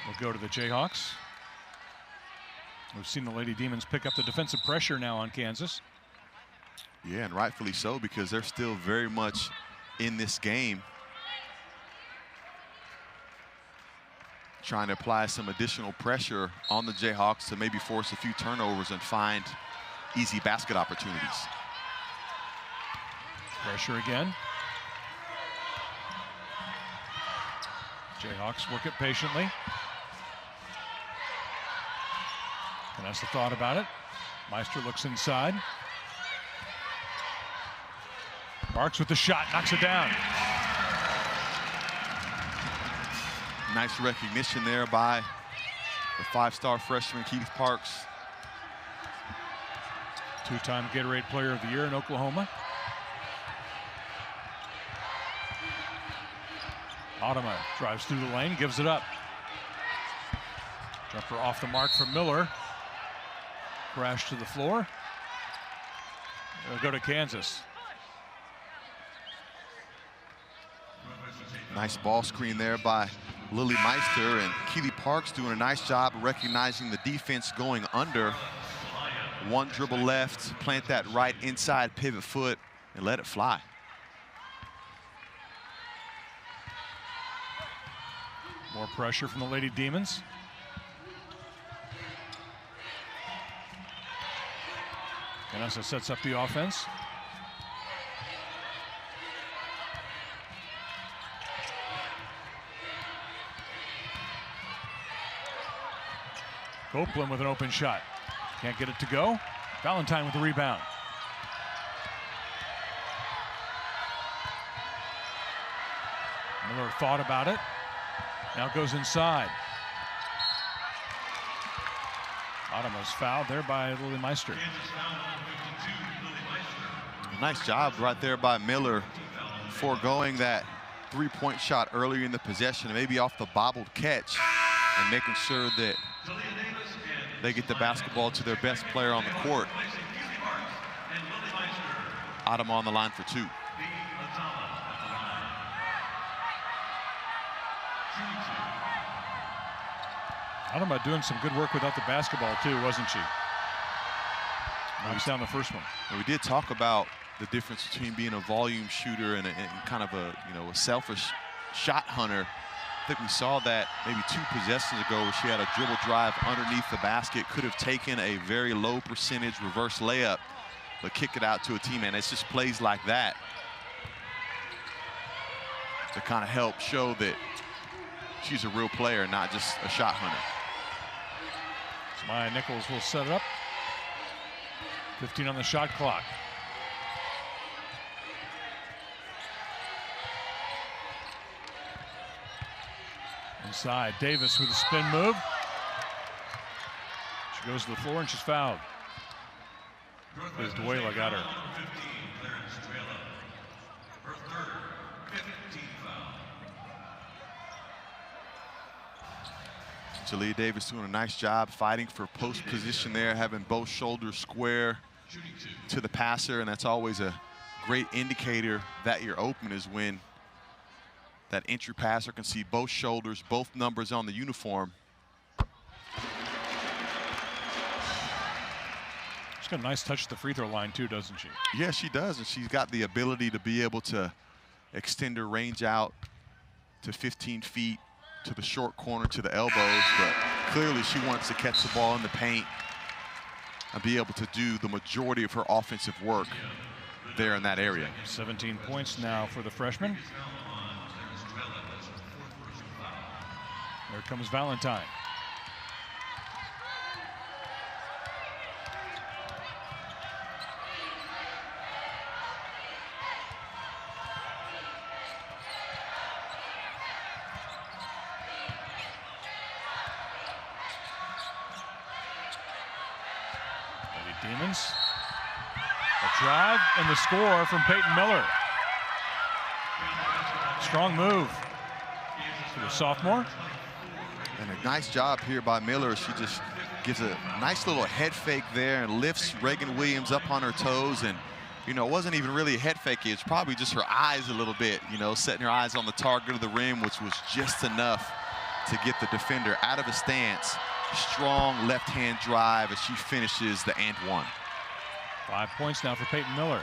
We'll go to the Jayhawks. We've seen the Lady Demons pick up the defensive pressure now on Kansas. Yeah, and rightfully so, because they're still very much in this game, trying to apply some additional pressure on the Jayhawks to maybe force a few turnovers and find easy basket opportunities. Pressure again. Jayhawks work it patiently. Canessa thought about it. Meister looks inside. Parks with the shot, knocks it down. Nice recognition there by the 5-star freshman, Keith Parks. Two-time Gatorade Player of the Year in Oklahoma. Adama drives through the lane, gives it up. Jumper off the mark for Miller. Crash to the floor. They'll go to Kansas. Nice ball screen there by Lily Meister, and Keely Parks doing a nice job recognizing the defense going under. One dribble left, plant that right inside pivot foot and let it fly. More pressure from the Lady Demons. Canessa sets up the offense. Copeland with an open shot. Can't get it to go. Valentine with the rebound. Miller thought about it. Now goes inside. Adama's fouled there by Lily Meister. Nice job right there by Miller, foregoing that three-point shot earlier in the possession, maybe off the bobbled catch, and making sure that they get the basketball to their best player on the court. Adama on the line for two. Adama doing some good work without the basketball too, wasn't she? Knocks down the first one. And we did talk about the difference between being a volume shooter and kind of a a selfish shot hunter. I think we saw that maybe 2 possessions ago where she had a dribble drive underneath the basket, could have taken a very low percentage reverse layup, but kick it out to a teammate. It's just plays like that to kind of help show that she's a real player, not just a shot hunter. Maya Nichols will set it up. 15 on the shot clock. Inside, Davis with a spin move. She goes to the floor and she's fouled. Because Duela got her. Jalea Davis doing a nice job fighting for post position there, having both shoulders square to the passer, and that's always a great indicator that you're open, is when that entry passer can see both shoulders, both numbers on the uniform. She's got a nice touch at the free throw line too, doesn't she? Yeah, she does, and she's got the ability to be able to extend her range out to 15 feet, to the short corner, to the elbows, but clearly she wants to catch the ball in the paint and be able to do the majority of her offensive work there in that area. 17 points now for the freshman. There comes Valentine. Demons. A drive and the score from Peyton Miller. Strong move to the sophomore. And a nice job here by Miller. She just gives a nice little head fake there and lifts Reagan Williams up on her toes. And, it wasn't even really a head fake. It's probably just her eyes a little bit, setting her eyes on the target of the rim, which was just enough to get the defender out of a stance. Strong left-hand drive as she finishes the and one. 5 points now for Peyton Miller.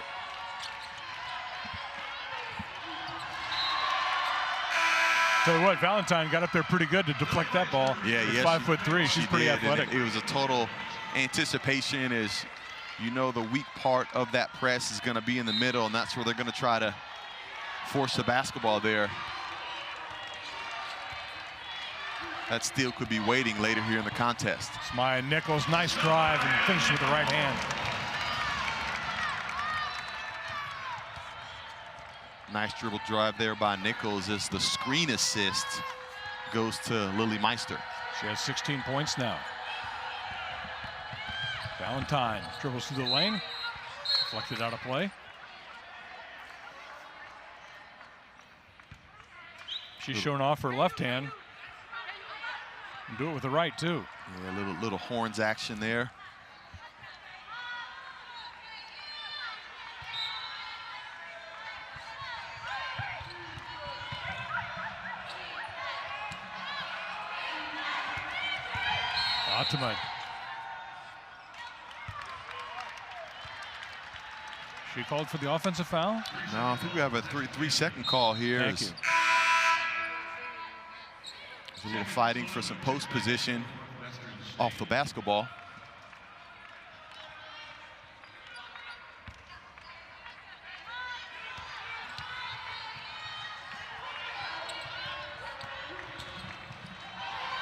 Tell you what, Valentine got up there pretty good to deflect that ball. Yeah, 5'3". She's pretty athletic. It was a total anticipation as You know the weak part of that press is going to be in the middle, and that's where they're going to try to force the basketball there. That steal could be waiting later here in the contest. Samaya Nichols, nice drive and finish with the right hand. Nice dribble drive there by Nichols as the screen assist goes to Lily Meister. She has 16 points now. Valentine dribbles through the lane, deflected out of play. She's showing off her left hand. And do it with the right too. Yeah, little horns action there. Ottoman. She called for the offensive foul? No, I think we have a three-second call here. Thank you. There's a little fighting for some post position off the basketball.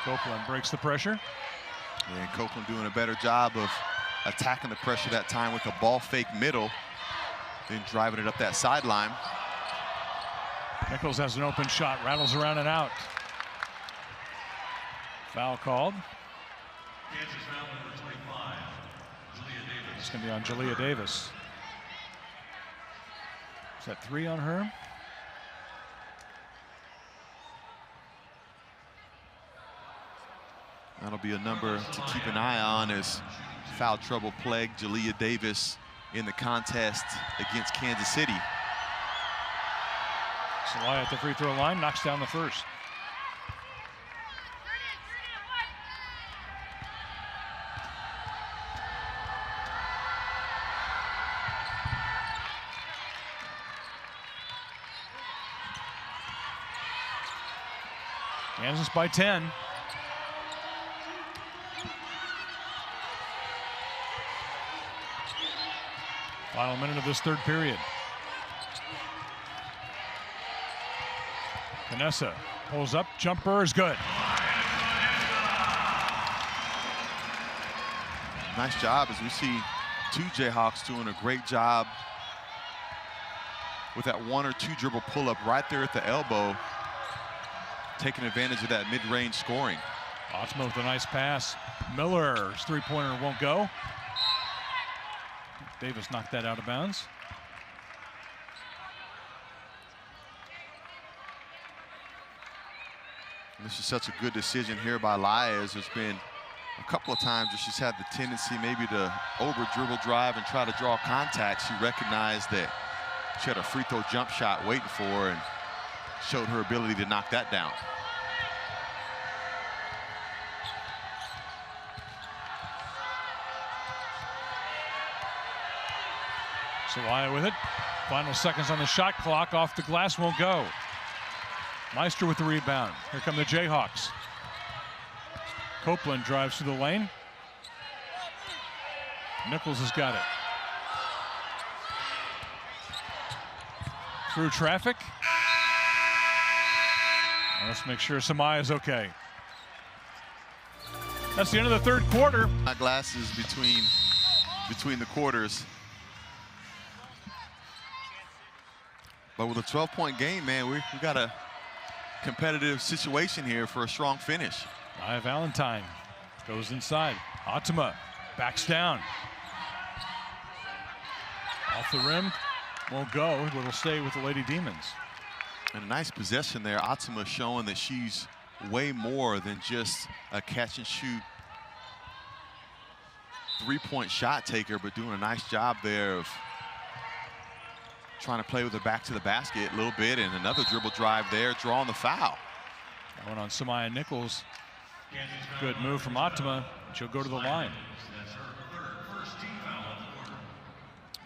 Copeland breaks the pressure. And Copeland doing a better job of attacking the pressure that time with a ball fake middle, then driving it up that sideline. Nichols has an open shot, rattles around and out. Foul called. It's going to be on Jalea Davis. Is that 3 on her? That'll be a number to keep an eye on as foul trouble plagued Jalea Davis in the contest against Kansas City. Celaya at the free throw line, knocks down the first. Kansas by 10. Final minute of this third period. Vanessa pulls up, jumper is good. Nice job as we see 2 Jayhawks doing a great job with that 1 or 2 dribble pull up right there at the elbow, taking advantage of that mid-range scoring. Otzma with a nice pass. Miller's three-pointer won't go. Davis knocked that out of bounds. This is such a good decision here by Lias. There's been a couple of times where she's had the tendency maybe to over-dribble drive and try to draw contact. She recognized that she had a free throw jump shot waiting for her and showed her ability to knock that down. Celaya with it. Final seconds on the shot clock. Off the glass, won't go. Meister with the rebound. Here come the Jayhawks. Copeland drives through the lane. Nichols has got it. Through traffic. Let's make sure Samaya is okay. That's the end of the third quarter. My glasses between the quarters. But with a 12-point game, man, we got a competitive situation here for a strong finish. Nia Valentine goes inside. Otzma backs down. Off the rim, won't go. It'll stay with the Lady Demons. And a nice possession there. Otzma showing that she's way more than just a catch-and-shoot three-point shot taker, but doing a nice job there of trying to play with her back to the basket a little bit, and another dribble drive there, drawing the foul. That one on Samaya Nichols. Good move from Otzma. She'll go to the line.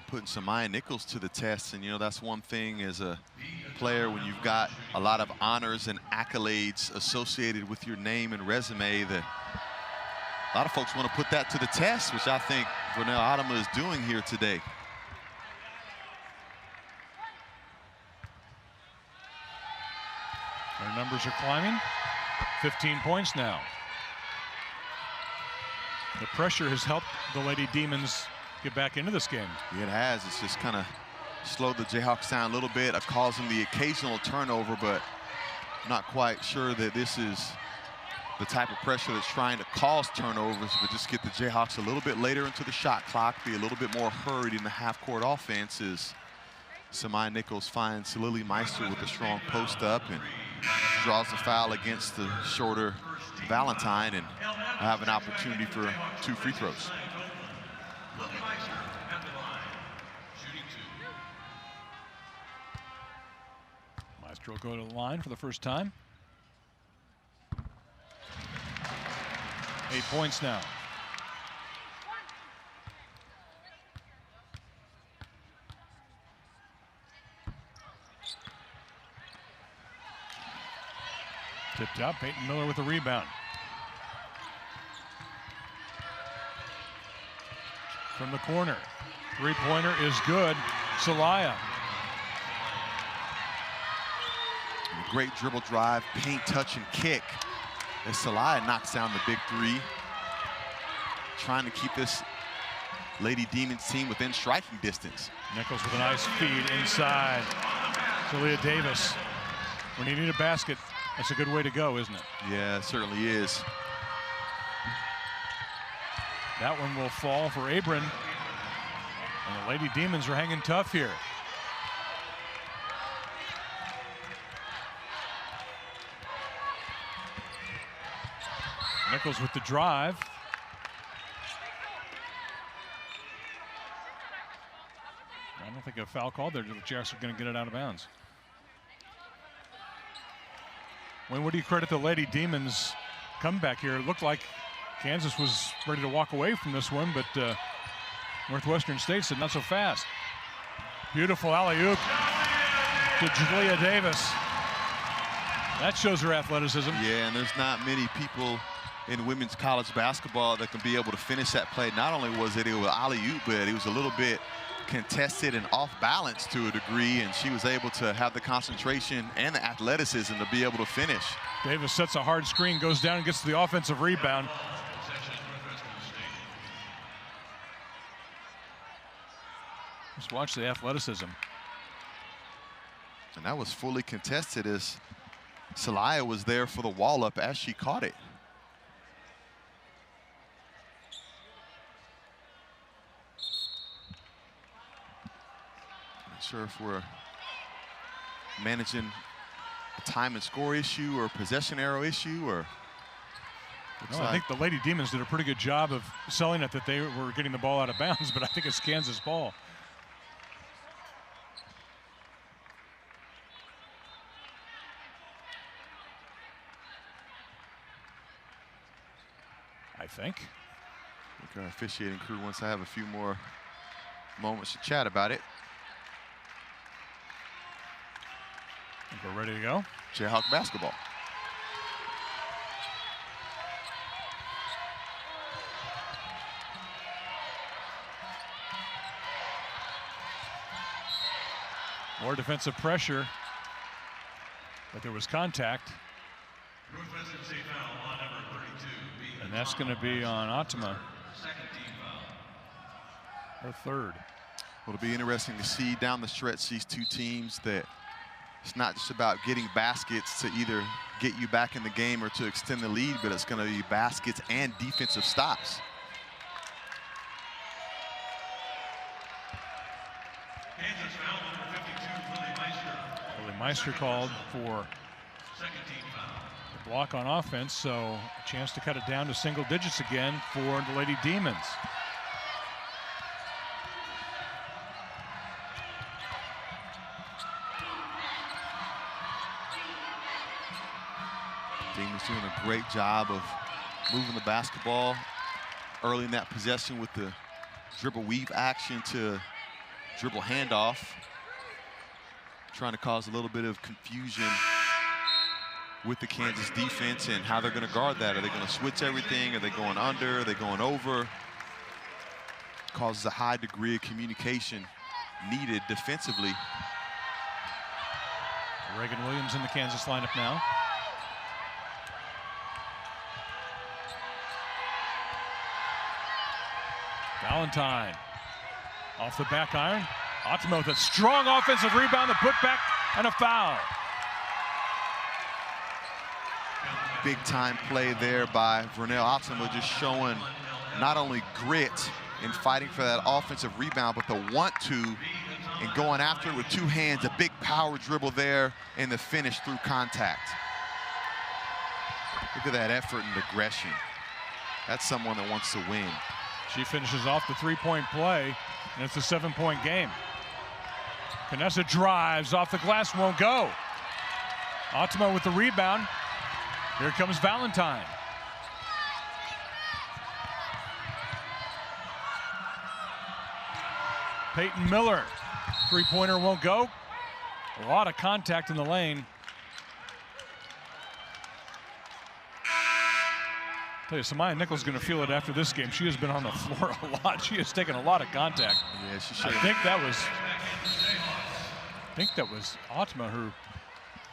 Putting Samaya Nichols to the test, and you know that's one thing as a player when you've got a lot of honors and accolades associated with your name and resume, that a lot of folks want to put that to the test, which I think Vernell Adama is doing here today. Their numbers are climbing. 15 points now. The pressure has helped the Lady Demons get back into this game. Yeah, it has. It's just kind of slowed the Jayhawks down a little bit, causing the occasional turnover, but not quite sure that this is the type of pressure that's trying to cause turnovers, but just get the Jayhawks a little bit later into the shot clock, be a little bit more hurried in the half-court offense as Samaya Nichols finds Lily Meister with a strong post up and draws a foul against the shorter Valentine, and have an opportunity for 2 free throws. Meister will go to the line for the first time. 8 points now. Tipped out, Peyton Miller with the rebound. From the corner, three-pointer is good. Celaya. Great dribble drive, paint touch and kick as Celaya knocks down the big three. Trying to keep this Lady Demons team within striking distance. Nichols with a nice feed inside to Leah Davis. When you need a basket, that's a good way to go, isn't it? Yeah, it certainly is. That one will fall for Abram. And the Lady Demons are hanging tough here. Nichols with the drive. I don't think a foul called there. The Jacks are going to get it out of bounds. When would you credit the Lady Demons comeback here? It looked like Kansas was ready to walk away from this one, but Northwestern State said not so fast. Beautiful alley-oop to Julia Davis. That shows her athleticism. Yeah, and there's not many people in women's college basketball that can be able to finish that play. Not only was it an alley-oop, but it was a little bit contested and off balance to a degree, and she was able to have the concentration and the athleticism to be able to finish. Davis sets a hard screen, goes down and gets the offensive rebound. Just watch the athleticism. And that was fully contested as Celaya was there for the wall up as she caught it. Not sure if we're managing a time and score issue or a possession arrow issue, or no, I think the Lady Demons did a pretty good job of selling it that they were getting the ball out of bounds, but I think it's Kansas ball. I think. I think our officiating crew wants to have a few more moments to chat about it. I think we're ready to go. Jayhawk basketball. More defensive pressure, but there was contact. And that's going to be on Atama. Her third. Well, it'll be interesting to see down the stretch these two teams that it's not just about getting baskets to either get you back in the game or to extend the lead, but it's going to be baskets and defensive stops. Lily Meister called for the block on offense, so a chance to cut it down to single digits again for the Lady Demons. Demons doing a great job of moving the basketball early in that possession with the dribble weave action to dribble handoff, trying to cause a little bit of confusion with the Kansas defense and how they're going to guard that. Are they going to switch everything? Are they going under? Are they going over? causes a high degree of communication needed defensively. Reagan Williams in the Kansas lineup now. Valentine off the back iron. Ottomo with a strong offensive rebound, the putback, and a foul. Big time play there by Vernell Ottomo, just showing not only grit in fighting for that offensive rebound, but the want to and going after it with two hands. A big power dribble there and the finish through contact. Look at that effort and aggression. That's someone that wants to win. She finishes off the three-point play, and it's a 7-point game. Canessa drives off the glass, won't go. Ottomo with the rebound. Here comes Valentine. Peyton Miller, three-pointer won't go. A lot of contact in the lane. Tell you, Samaya Nichols is going to feel it after this game. She has been on the floor a lot. She has taken a lot of contact. Yeah, she should. I think that was Ottomo who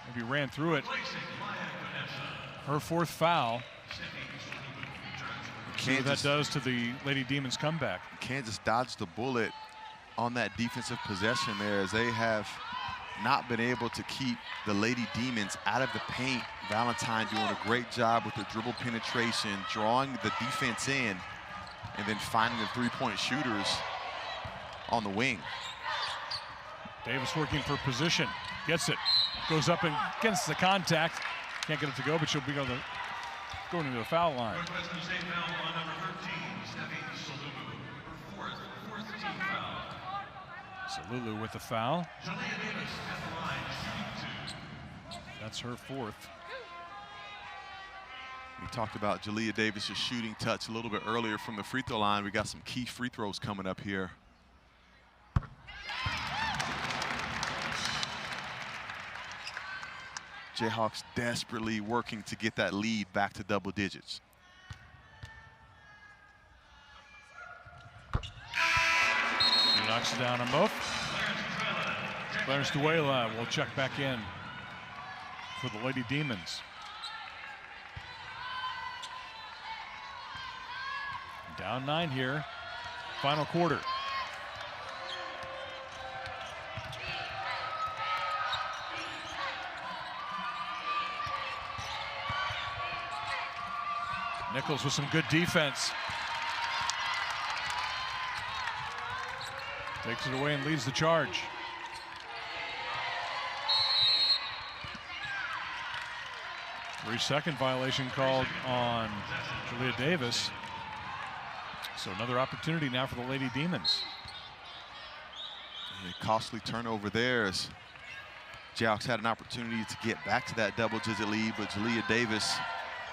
maybe ran through it. Her fourth foul. See what that does to the Lady Demons comeback. Kansas dodged the bullet on that defensive possession there, as they have not been able to keep the Lady Demons out of the paint. Valentine doing a great job with the dribble penetration, drawing the defense in, and then finding the three-point shooters on the wing. Davis working for position, gets it, goes up and against the contact. Can't get it to go, but she'll be going into the foul line. Salulu with the foul. That's her fourth. We talked about Jalea Davis's shooting touch a little bit earlier from the free throw line. We got some key free throws coming up here. Jayhawks desperately working to get that lead back to double digits. He knocks it down on both. Clarence Duela will check back in for the Lady Demons. Down 9 here, final quarter. Nichols with some good defense. Takes it away and leads the charge. Three-second violation called on Jalea Davis. So another opportunity now for the Lady Demons. A costly turnover there, as Jayhawks had an opportunity to get back to that double-digit lead, but Jalea Davis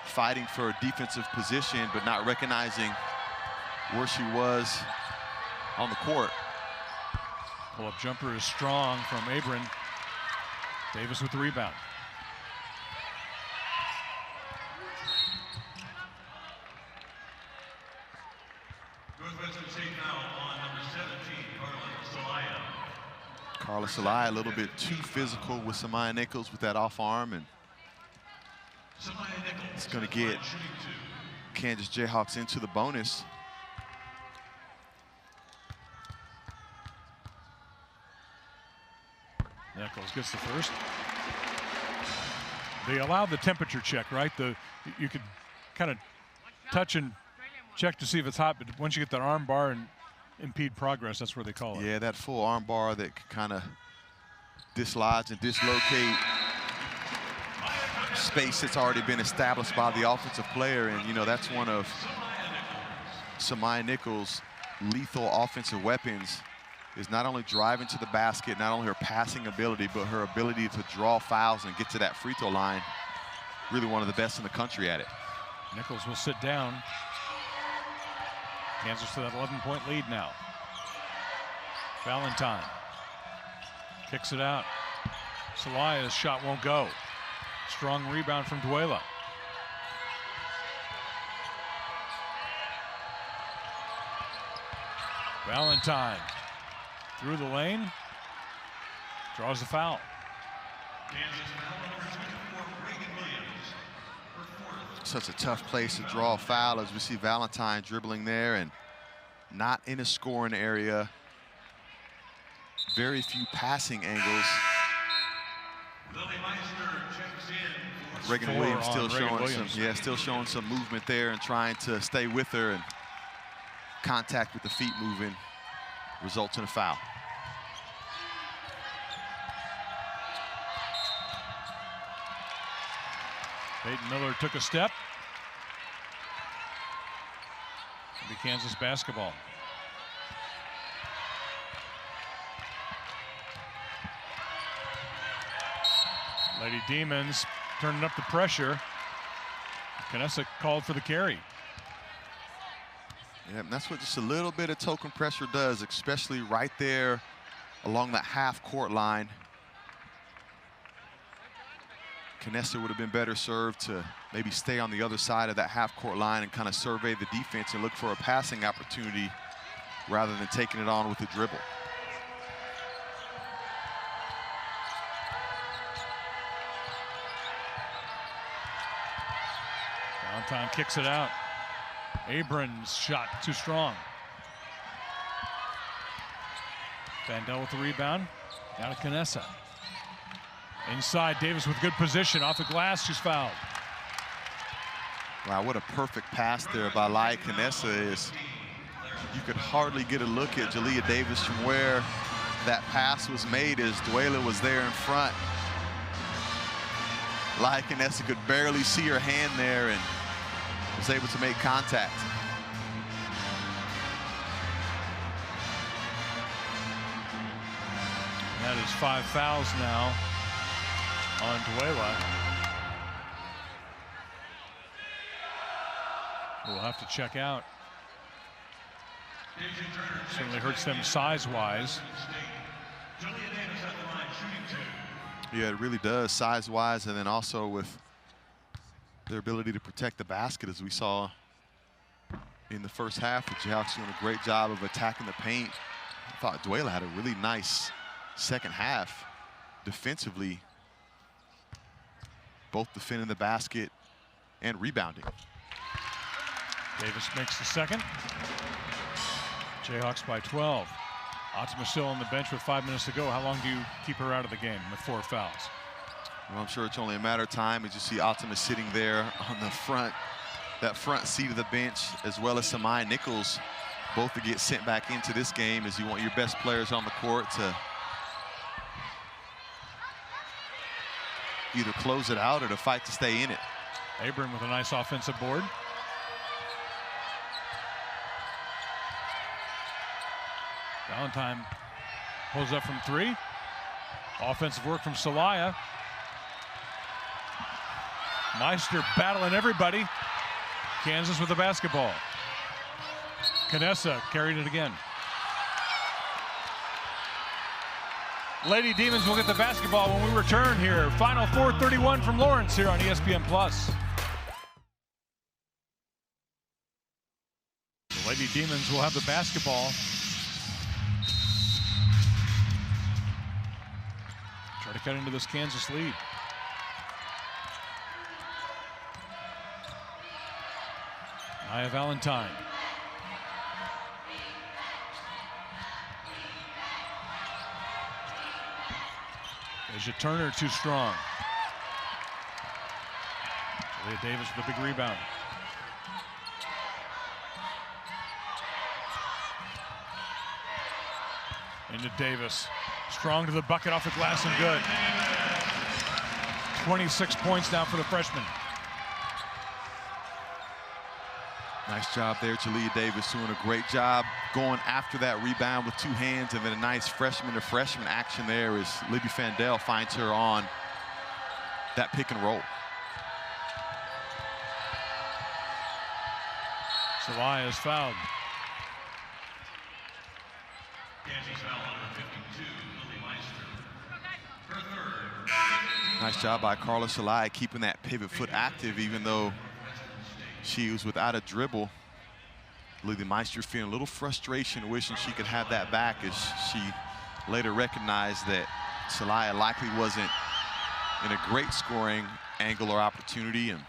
fighting for a defensive position, but not recognizing where she was on the court. Pull-up jumper is strong from Abram. Davis with the rebound. Northwestern take foul on number 17, Carla Salaya a little bit too physical with Samaya Nichols with that off arm, and it's going to get Kansas Jayhawks into the bonus. Nichols gets the first. They allowed the temperature check, right? You could kind of touch and check to see if it's hot, but once you get that arm bar and impede progress, that's where they call it. Yeah, that full arm bar that kind of dislodge and dislocate space that's already been established by the offensive player. And, you know, that's one of Samaya Nichols' lethal offensive weapons, is not only driving to the basket, not only her passing ability, but her ability to draw fouls and get to that free throw line. Really one of the best in the country at it. Nichols will sit down. Kansas to that 11-point lead now. Valentine kicks it out. Salaya's shot won't go. Strong rebound from Duela. Valentine through the lane, draws the foul. Such a tough place to draw a foul as we see Valentine dribbling there and not in a scoring area. Very few passing angles. Reagan Williams still showing some movement there and trying to stay with her, and contact with the feet moving results in a foul. Peyton Miller took a step. It'll be Kansas basketball. Lady Demons turning up the pressure. Canessa called for the carry. Yeah, and that's what just a little bit of token pressure does, especially right there along that half-court line. Canessa would have been better served to maybe stay on the other side of that half-court line and kind of survey the defense and look for a passing opportunity rather than taking it on with a dribble. Valentine kicks it out. Abrams' shot too strong. Vandell with the rebound. Out of Canessa. Inside, Davis with good position. Off the glass, she's fouled. Wow, what a perfect pass there by Lai Canessa is. You could hardly get a look at Jalea Davis from where that pass was made as Duela was there in front. Lai Canessa could barely see her hand there and was able to make contact. And that is 5 fouls now on Duela. We'll have to check out. Certainly hurts them size-wise. Yeah, it really does, size-wise, and then also with their ability to protect the basket, as we saw in the first half. The Jayhawks doing a great job of attacking the paint. I thought Duela had a really nice second half defensively, both defending the basket and rebounding. Davis makes the second. Jayhawks by 12. Otzma still on the bench with 5 minutes to go. How long do you keep her out of the game with 4 fouls? Well, I'm sure it's only a matter of time as you see Otzma sitting there on the front, that front seat of the bench, as well as Samaya Nichols, both to get sent back into this game, as you want your best players on the court to either close it out or to fight to stay in it. Abram with a nice offensive board. Valentine pulls up from 3. Offensive work from Celaya. Meister battling everybody. Kansas with the basketball. Canessa carried it again. Lady Demons will get the basketball when we return here. Final 4:31 from Lawrence here on ESPN+. The Lady Demons will have the basketball. Try to cut into this Kansas lead. Nia Valentine. Asia Turner too strong. Leah Davis with a big rebound. Into Davis. Strong to the bucket, off the glass and good. 26 points now for the freshman. Nice job there, Jalea Davis doing a great job going after that rebound with 2 hands, and then a nice freshman to freshman action there as Libby Fandel finds her on that pick and roll. Celaya is fouled. Nice job by Carla Celaya keeping that pivot foot active even though she was without a dribble. Lily Meister feeling a little frustration, wishing she could have that back, as she later recognized that Celaya likely wasn't in a great scoring angle or opportunity. And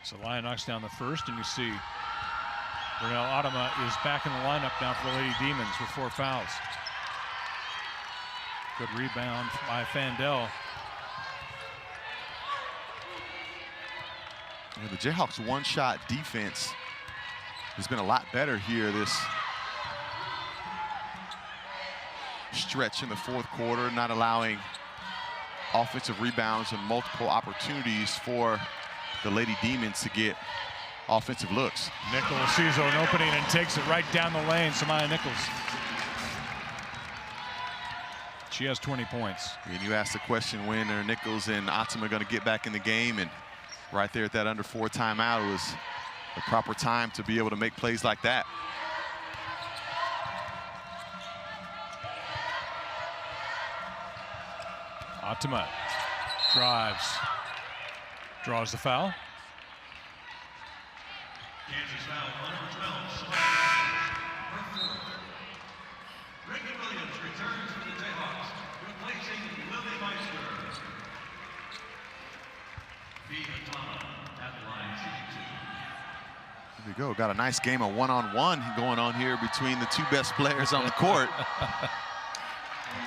Celaya knocks down the first, and you see Bernal Adama is back in the lineup now for the Lady Demons with 4 fouls. Good rebound by Fandel. Yeah, the Jayhawks' one-shot defense has been a lot better here this stretch in the 4th quarter, not allowing offensive rebounds and multiple opportunities for the Lady Demons to get offensive looks. Nichols sees an opening and takes it right down the lane. Samaya Nichols. She has 20 points. And you asked the question, when are Nichols and Atsuma going to get back in the game? And right there at that under 4 timeout, it was the proper time to be able to make plays like that. Atsuma drives, draws the foul. Kansas foul on number 12, Samaya. Ricky Williams returns for the Jayhawks, replacing Lily Meister. At the line, 2. There we go. Got a nice game of one-on-one going on here between the 2 best players on the court.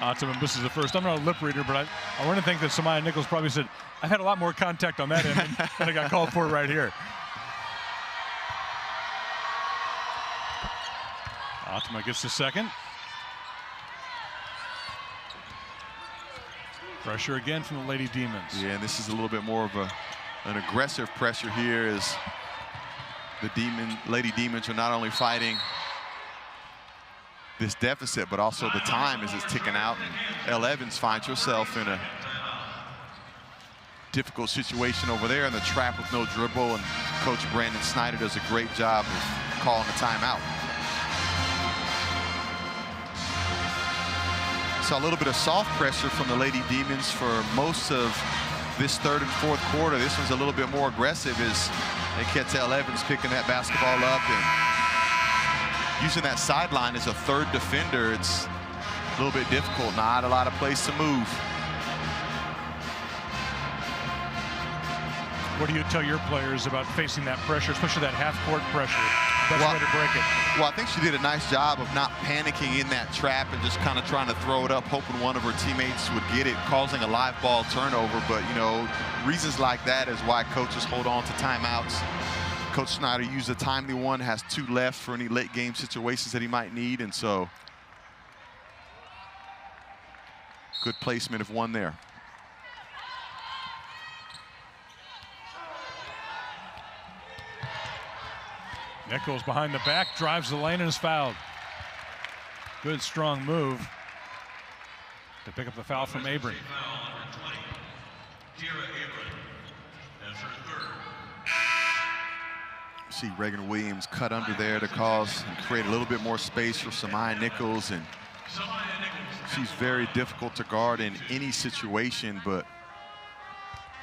Atsuma misses the first. I'm not a lip reader, but I want to think that Samaya Nichols probably said, I've had a lot more contact on that end than I got called for right here. Atsuma gets the second. Pressure again from the Lady Demons. Yeah, and this is a little bit more of an aggressive pressure here, as the Lady Demons are not only fighting this deficit, but also the time as it's ticking out. Elle Evans finds herself in a difficult situation over there in the trap with no dribble, and Coach Brandon Snyder does a great job of calling the timeout. Saw a little bit of soft pressure from the Lady Demons for most of this 3rd and 4th quarter. This one's a little bit more aggressive as they catch Elle Evans picking that basketball up and using that sideline as a 3rd defender. It's a little bit difficult, not a lot of place to move. What do you tell your players about facing that pressure, especially that half-court pressure? Best way to break it. Well, I think she did a nice job of not panicking in that trap and just kind of trying to throw it up, hoping one of her teammates would get it, causing a live ball turnover. But, you know, reasons like that is why coaches hold on to timeouts. Coach Snyder used a timely one, has 2 left for any late game situations that he might need, and so good placement of one there. Nichols behind the back, drives the lane and is fouled. Good strong move to pick up the foul from Abram. See Reagan Williams cut under there to cause and create a little bit more space for Samaya Nichols, and she's very difficult to guard in any situation, but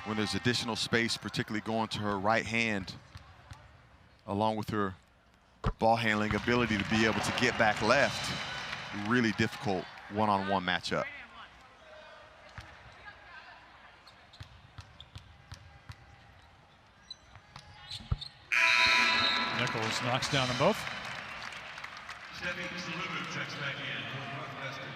when there's additional space, particularly going to her right hand, along with her ball handling ability to be able to get back left, really difficult one-on-one matchup. Nichols knocks down them both. Stephanie Salumu checks back in for Northwestern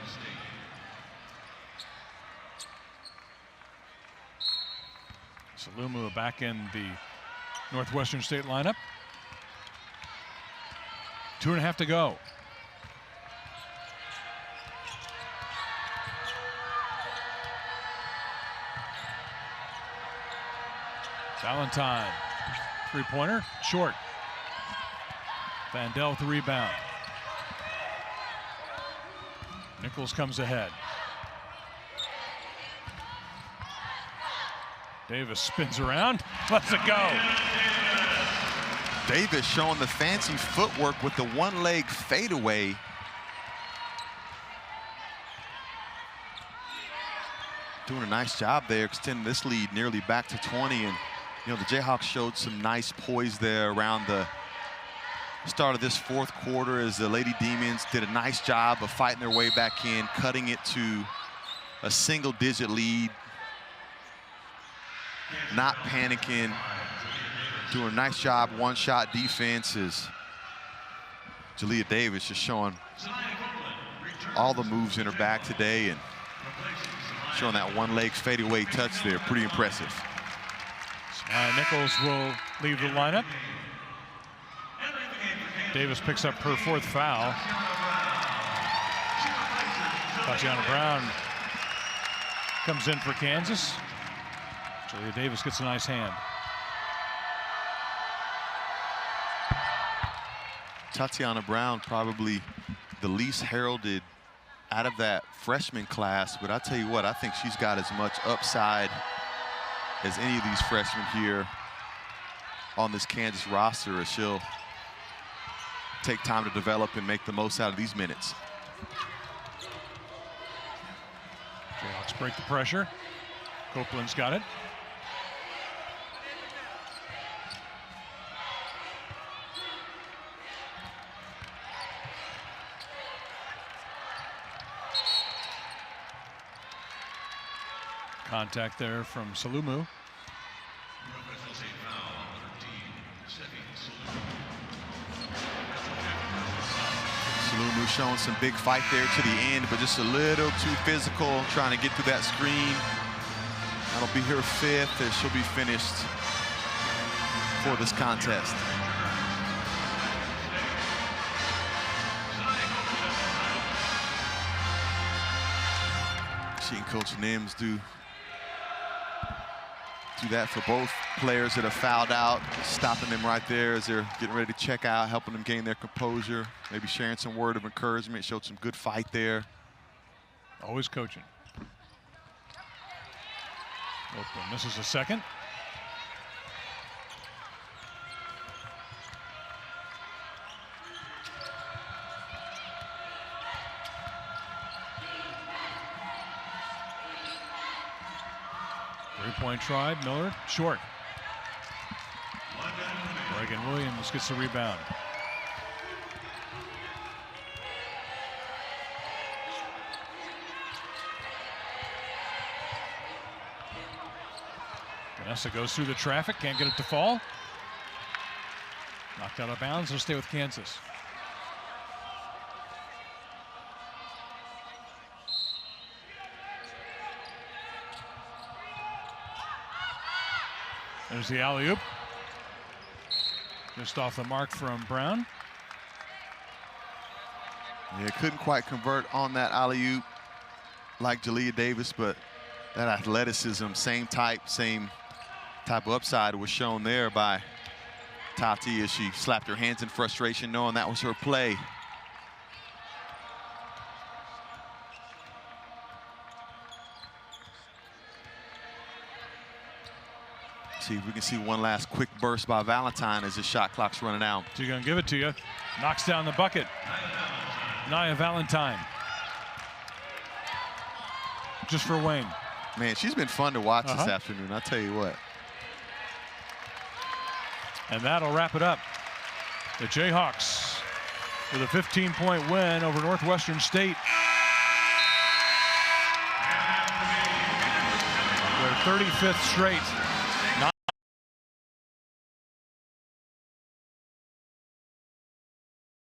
State. Salumu back in the Northwestern State lineup. 2.5 to go. Valentine, 3-pointer, short. Vandell with the rebound. Nichols comes ahead. Davis spins around, lets it go. Davis showing the fancy footwork with the one-leg fadeaway. Doing a nice job there, extending this lead nearly back to 20. And You know, the Jayhawks showed some nice poise there around the start of this fourth quarter as the Lady Demons did a nice job of fighting their way back in, cutting it to a single-digit lead, not panicking, doing a nice job one-shot defense as Jalea Davis just showing all the moves in her bag today and showing that one-leg fadeaway touch there. Pretty impressive. Nichols will leave the lineup. Davis picks up her fourth foul. Tatiana Brown comes in for Kansas. Jalea Davis gets a nice hand. Tatiana Brown probably the least heralded out of that freshman class, but I tell you what, I think she's got as much upside as any of these freshmen here on this Kansas roster, as she'll take time to develop and make the most out of these minutes. Jayhawks break the pressure. Copeland's got it. Contact there from Salumu. Salumu showing some big fight there to the end, but just a little too physical, trying to get through that screen. That'll be her fifth, and she'll be finished for this contest. Seeing Coach Nims do that for both players that have fouled out, stopping them right there as they're getting ready to check out, helping them gain their composure, maybe sharing some word of encouragement, showed some good fight there. Always coaching. Oakland misses a second. Three-point try, Miller, short. Reagan Williams gets the rebound. Vanessa goes through the traffic, can't get it to fall. Knocked out of bounds, he'll stay with Kansas. There's the alley-oop. Just off the mark from Brown. Yeah, couldn't quite convert on that alley-oop like Jalea Davis, but that athleticism, same type of upside was shown there by Tati as she slapped her hands in frustration, knowing that was her play. See if we can see one last quick burst by Valentine as the shot clock's running out. She's gonna give it to you. Knocks down the bucket. Nia Valentine. Just for Wayne. Man, she's been fun to watch this afternoon, I'll tell you what. And that'll wrap it up. The Jayhawks with a 15-point win over Northwestern State. Their 35th straight.